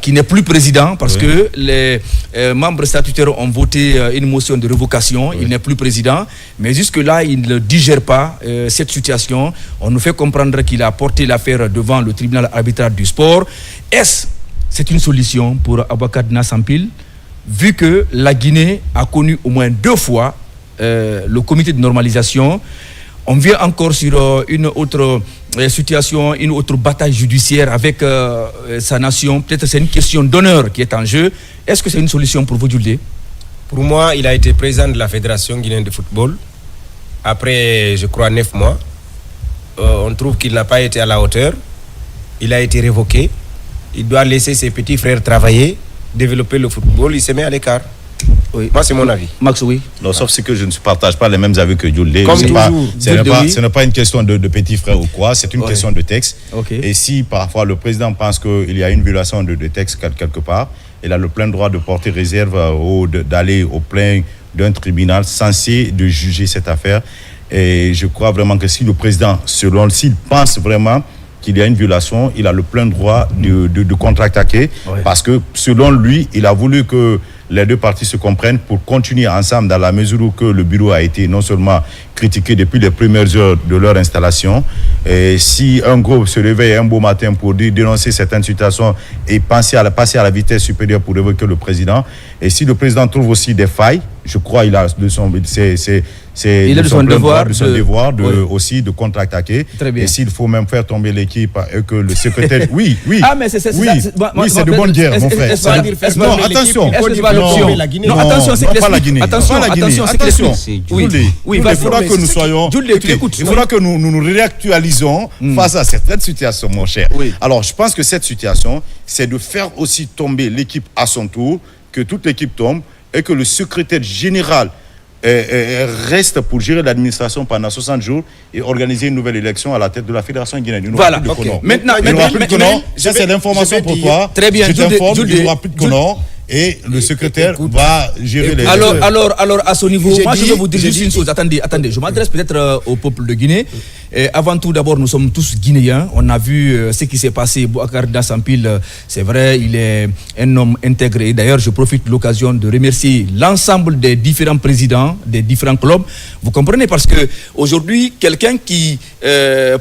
qui n'est plus président parce que les membres statutaires ont voté une motion de révocation, il n'est plus président, mais jusque-là, il ne digère pas cette situation. On nous fait comprendre qu'il a porté l'affaire devant le tribunal arbitral du sport. C'est une solution pour Abouakar Nassampil, vu que la Guinée a connu au moins 2 fois le comité de normalisation. On vient encore sur une autre situation, une autre bataille judiciaire avec sa nation. Peut-être c'est une question d'honneur qui est en jeu. Est-ce que c'est une solution pour vous, Jules? Pour moi, il a été président de la Fédération guinéenne de football. Après, je crois, 9 mois. On trouve qu'il n'a pas été à la hauteur. Il a été révoqué. Il doit laisser ses petits frères travailler, développer le football. Il se met à l'écart. Oui. Moi, c'est mon avis. Max, oui. Non, sauf que je ne partage pas les mêmes avis que Jules. Comme toujours. Ce n'est pas une question de petit frère ou quoi, c'est une question de texte. Et si parfois le président pense qu'il y a une violation de texte quelque part, il a le plein droit de porter réserve ou d'aller au plein d'un tribunal censé de juger cette affaire. Et je crois vraiment que si le président, s'il pense vraiment qu'il y a une violation, il a le plein droit de contre-attaquer parce que selon lui, il a voulu que les deux parties se comprennent pour continuer ensemble dans la mesure où que le bureau a été non seulement critiqué depuis les premières heures de leur installation. Et si un groupe se réveille un beau matin pour dénoncer certaines situations et passer à la vitesse supérieure pour révoquer le président, et si le président trouve aussi des failles, je crois qu'il a de son devoir aussi de contre-attaquer. Et s'il faut même faire tomber l'équipe et que le secrétaire... Oui. Ah, mais c'est de bonne guerre, mon frère. Non, attention. Non, attention, c'est pas la Guinée. Attention, il faudra que nous soyons... Il faudra que nous nous réactualisons face à certaines situations, mon cher. Alors, je pense que cette situation, c'est de faire aussi tomber l'équipe à son tour, que toute l'équipe tombe, et que le secrétaire général reste pour gérer l'administration pendant 60 jours et organiser une nouvelle élection à la tête de la Fédération guinéenne. Voilà. Maintenant, ça c'est l'information pour toi. Très bien. Je t'informe, il n'y aura plus de Conan. Et le secrétaire va gérer les... Alors, à ce niveau, moi je vais vous dire juste une chose. Attendez, je m'adresse peut-être au peuple de Guinée. Et avant tout, d'abord, nous sommes tous Guinéens. On a vu ce qui s'est passé. Abouakar Nassampil, c'est vrai, il est un homme intégré. D'ailleurs, je profite de l'occasion de remercier l'ensemble des différents présidents des différents clubs. Vous comprenez, parce que aujourd'hui, quelqu'un qui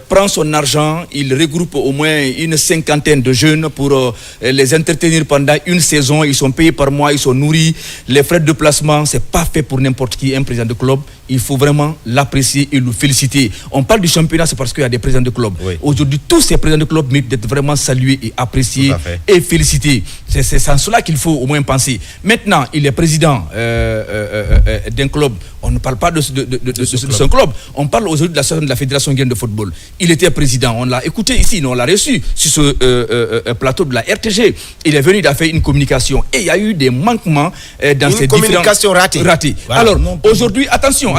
prend son argent, il regroupe au moins une 50aine de jeunes pour les entretenir pendant une saison. Ils sont payés par mois, ils sont nourris. Les frais de placement, c'est pas fait pour n'importe qui, un président de club. Il faut vraiment l'apprécier et le féliciter. On parle du championnat, c'est parce qu'il y a des présidents de club. Aujourd'hui, tous ces présidents de club méritent d'être vraiment salués et appréciés et félicités. C'est en cela qu'il faut au moins penser. Maintenant, il est président d'un club. On ne parle pas de son club. On parle aujourd'hui de la Fédération guinéenne de football. Il était président. On l'a écouté ici, on l'a reçu sur ce plateau de la RTG. Il est venu, il a fait une communication. Et il y a eu des manquements dans ces communication ratée. Voilà. Alors, aujourd'hui, attention.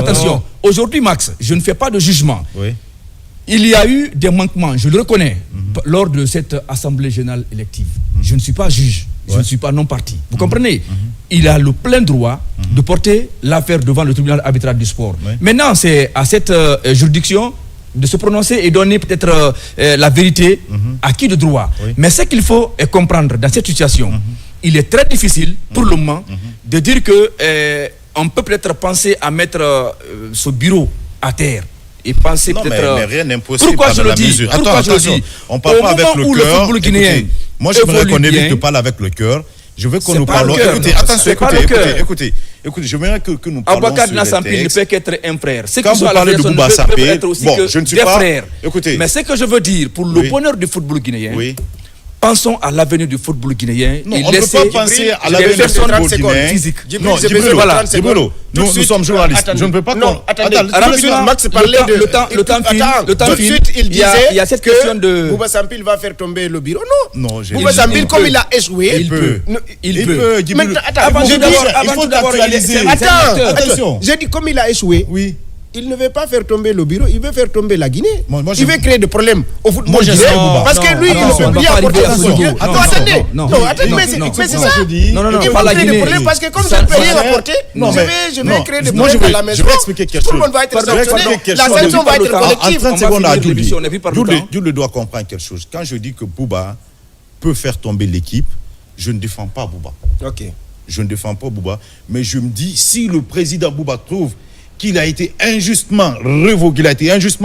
Aujourd'hui, Max, je ne fais pas de jugement. Il y a eu des manquements, je le reconnais, lors de cette Assemblée générale élective. Je ne suis pas juge, je ne suis pas non-parti. Vous comprenez? Il a le plein droit de porter l'affaire devant le tribunal arbitral du sport. Maintenant, c'est à cette juridiction de se prononcer et donner peut-être la vérité à qui de droit. Mais ce qu'il faut comprendre dans cette situation, il est très difficile pour le moment de dire que on peut peut-être penser à mettre ce bureau à terre. Et penser peut-être... mais rien n'est impossible. Pourquoi je le dis? Attention, on parle pas avec le cœur. Moi, j'aimerais qu'on évite de parler avec le cœur. Je veux que C'est nous pas parlons. le cœur. Écoutez, attention, C'est pas le cœur. écoutez. Je voudrais que nous parlons Aboubacar sur Nassampil les ne textes. peut qu'être un frère. Ceux Quand qui sont vous à la parlez de fédération Bouba ne peuvent Sapé, être aussi bon, que je ne suis des pas- frères. Écoutez. Mais ce que je veux dire, pour le Oui. bonheur du football guinéen, Oui. pensons à l'avenir du football guinéen. Non, et on ne peut laissez pas penser à des l'avenir du personnes football secondes guinéen. physiques. Non, j'ai besoin de Djibrilo, 30 secondes. Djibrilo, Tout de nous suite, sommes journalistes. attendez. Je ne peux pas... Non, attendez. Rapidement, Max parlait de... le temps file. Attends, Le temps tout de file. suite, il Il y a disait cette que question de... Bouba Sampil va faire tomber le bureau. Non, j'ai Bouba dit- Sampil, il comme peut. il a échoué... Il peut. Il peut. Djibrilo. Mais attends, Avant j'ai tout dit- d'abord, il avant faut tout d'abord, actualiser. c'est un acteur. Attention. J'ai dit comme il a échoué, Oui. il ne veut pas faire tomber le bureau, il veut faire tomber la Guinée. Moi, Il veut créer des problèmes au football Moi, je guinéen. sais, Bouba. Parce que Non, lui, attention, on il va y pas a apporté arriver à son ce soutien. niveau. Non, Non, attendez. non, Non, non, attendez, non, mais c'est non, mais c'est moi, ça. je dis- Non, non, non, Il pas faut la créer des Guinée. problèmes parce que comme je Ça- ne peux rien ça- apporter, Non, je mais- vais non, créer des moi, je problèmes vais- à la maison. je vais expliquer quelque Tout le chose. monde va être Pardon, sanctionné. quelque La chose. sanction va être En En collective. 30 On va secondes à finir Jules. l'émission, on n'est plus par le temps. Jules doit comprendre quelque chose. Quand je dis que Bouba peut faire tomber l'équipe, je ne défends pas Bouba. Ok. Je ne défends pas Bouba, mais je me dis, si le président Bouba trouve qu'il a été injustement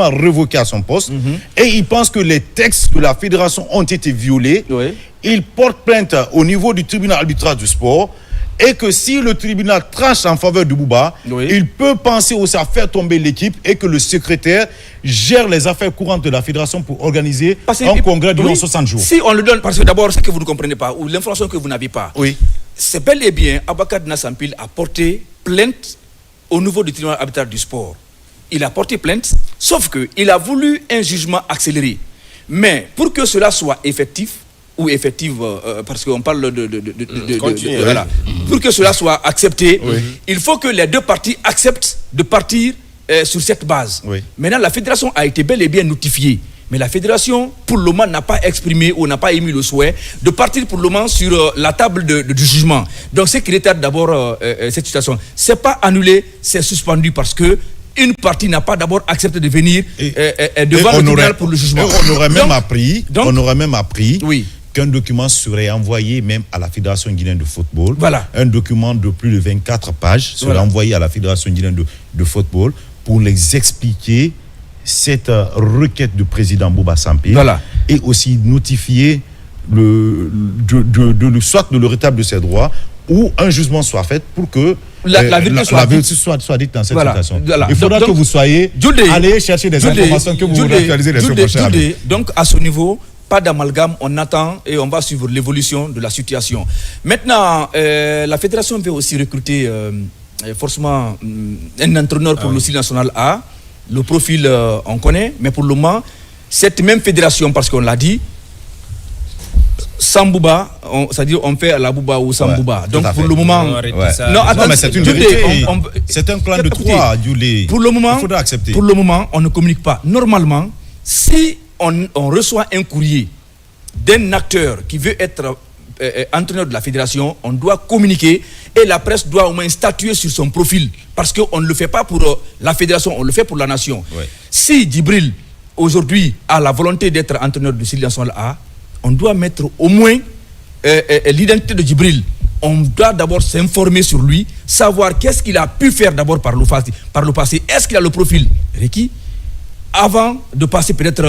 révoqué à son poste, et il pense que les textes de la fédération ont été violés, Oui. il porte plainte au niveau du tribunal arbitral du sport, et que si le tribunal tranche en faveur de Bouba, Oui. il peut penser aussi à faire tomber l'équipe et que le secrétaire gère les affaires courantes de la fédération pour organiser Parce que- un congrès durant oui, 60 jours. Si on le donne, parce que d'abord, ce que vous ne comprenez pas, ou l'information que vous n'avez pas, Oui. c'est bel et bien, Aboubacar Nassampil a porté plainte au niveau du tribunal arbitral du sport. Il a porté plainte, sauf qu'il a voulu un jugement accéléré. Mais pour que cela soit effectif, ou effective, parce qu'on parle Continuez, voilà. Pour que cela soit accepté, il faut que les deux parties acceptent de partir sur cette base. Oui. Maintenant, la fédération a été bel et bien notifiée. Mais la fédération, pour le moment, n'a pas exprimé ou n'a pas émis le souhait de partir pour le moment sur la table du jugement. Donc, c'est qui retarde d'abord cette situation. C'est pas annulé, c'est suspendu parce que une partie n'a pas d'abord accepté de venir devant le tribunal pour le jugement. On aurait même Donc- appris Oui. qu'un document serait envoyé même à la Fédération guinéenne de football. Voilà. Un document de plus de 24 pages serait Voilà. envoyé à la Fédération guinéenne de football pour les expliquer cette requête du président Bouba Sampil. Voilà. Et aussi notifier soit de le rétablissement de ses droits ou un jugement soit fait pour que La vérité soit dite. soit dite dans cette Voilà. situation. Voilà. Il faudra Donc- que vous soyez Jude, allez chercher des Jude, informations que vous Jude, actualisez les Jude, choses, mon cher ami. Jude. Donc, à ce niveau, pas d'amalgame, on attend et on va suivre l'évolution de la situation. Maintenant, la fédération veut aussi recruter forcément un entraîneur pour le Sili national A. Le profil, on connaît, mais pour le moment, cette même fédération, parce qu'on l'a dit, sans Bouba, c'est-à-dire on fait la Bouba ou sans Ouais, Bouba. tout Donc à pour fait. le moment, Non, arrêtez Ouais. ça. Non, Non, attends, mais c'est une Jude, vérité. on- C'est un clan de écoutez, trois, Jules. Pour le moment, Il faudra accepter. Pour le moment, on ne communique pas. Normalement, si on reçoit un courrier d'un acteur qui veut être entraîneur de la fédération, on doit communiquer et la presse doit au moins statuer sur son profil. Parce qu'on ne le fait pas pour la fédération, on le fait pour la nation. Ouais. Si Djibril, aujourd'hui, a la volonté d'être entraîneur du Sili national A, on doit mettre au moins l'identité de Djibril. On doit d'abord s'informer sur lui, savoir qu'est-ce qu'il a pu faire d'abord par le passé. Est-ce qu'il a le profil requis avant de passer peut-être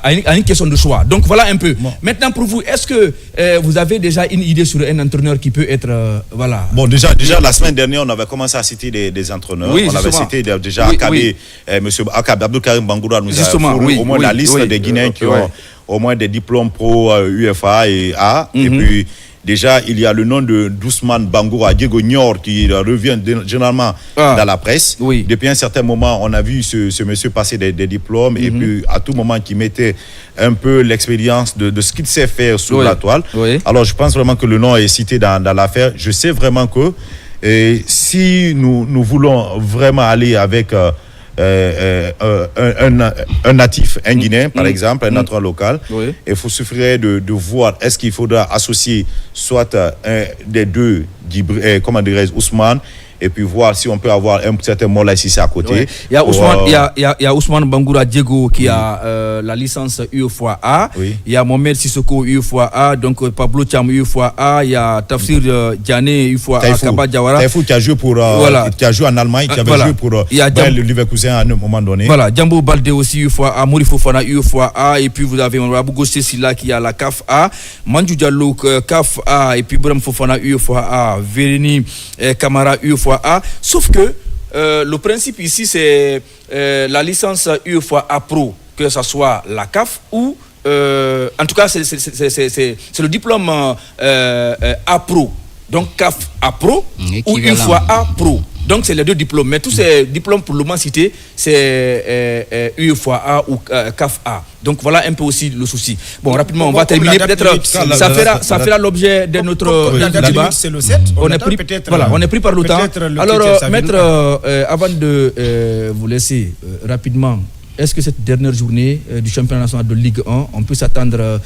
à une question de choix. Donc voilà un peu. Bon. Maintenant pour vous, est-ce que vous avez déjà une idée sur un entraîneur qui peut être voilà. Bon, déjà la semaine dernière, on avait commencé à citer des entraîneurs. Oui, on avait justement. cité déjà Oui, Akabe, oui. Monsieur Akabe, Abdou Karim Bangoura nous Justement, a fourni oui, au moins oui, la liste oui. des Guinéens qui Ouais. ont au moins des diplômes pro UFA et A. Et Mhm. puis, déjà, il y a le nom de Doucement Bangoura, Diego Nior, qui revient généralement dans la presse. Oui. Depuis un certain moment, on a vu ce monsieur passer des diplômes et puis à tout moment qui mettait un peu l'expérience de ce qu'il sait faire sur Oui. la toile. Oui. Alors, je pense vraiment que le nom est cité dans l'affaire. Je sais vraiment que si nous voulons vraiment aller avec un natif, un Guinéen, par exemple, un entraîneur local, Oui. il faut suffirait de voir est-ce qu'il faudra associer soit des deux, comment dirais-je, Ousmane, et puis voir si on peut avoir un certain Mola Cissé à côté. Ouais. Il y a Ousmane Bangoura Diego qui a la licence UEFOA A. Oui. Il y a Mohamed Sissoko UEFOA A, donc Pablo Cham UEFOA A. Il y a Tafsir Diané UEFOA A, Kaba Diawara. Taifou qui a joué pour qui a joué en Allemagne, qui avait joué pour le Leverkusen à un moment donné. Voilà, Djambo Baldé aussi UEFOA A, Mouri Fofana UEFOA A, et puis vous avez Abou Gossé Silla qui a la CAF A, Mandou Diallo CAF A, et puis Bram Fofana UEFOA A, Vérénie Camara UEFOA A. Sauf que le principe ici c'est la licence UEFOA A Pro, que ce soit la CAF ou en tout cas c'est le diplôme A Pro, donc CAF A Pro ou UEFOA A Pro. Donc c'est les deux diplômes, mais tous ces diplômes pour le moment cités, c'est UEFOA A ou CAF A. Donc voilà un peu aussi le souci. Bon, rapidement, on va terminer. Peut-être ça fera l'objet de notre débat. C'est le 7. On est pris par le temps. Alors, maître, avant de vous laisser rapidement, est-ce que cette dernière journée du championnat national de Ligue 1, on peut s'attendre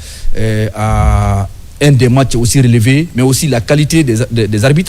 à un des matchs aussi relevés, mais aussi la qualité des arbitres?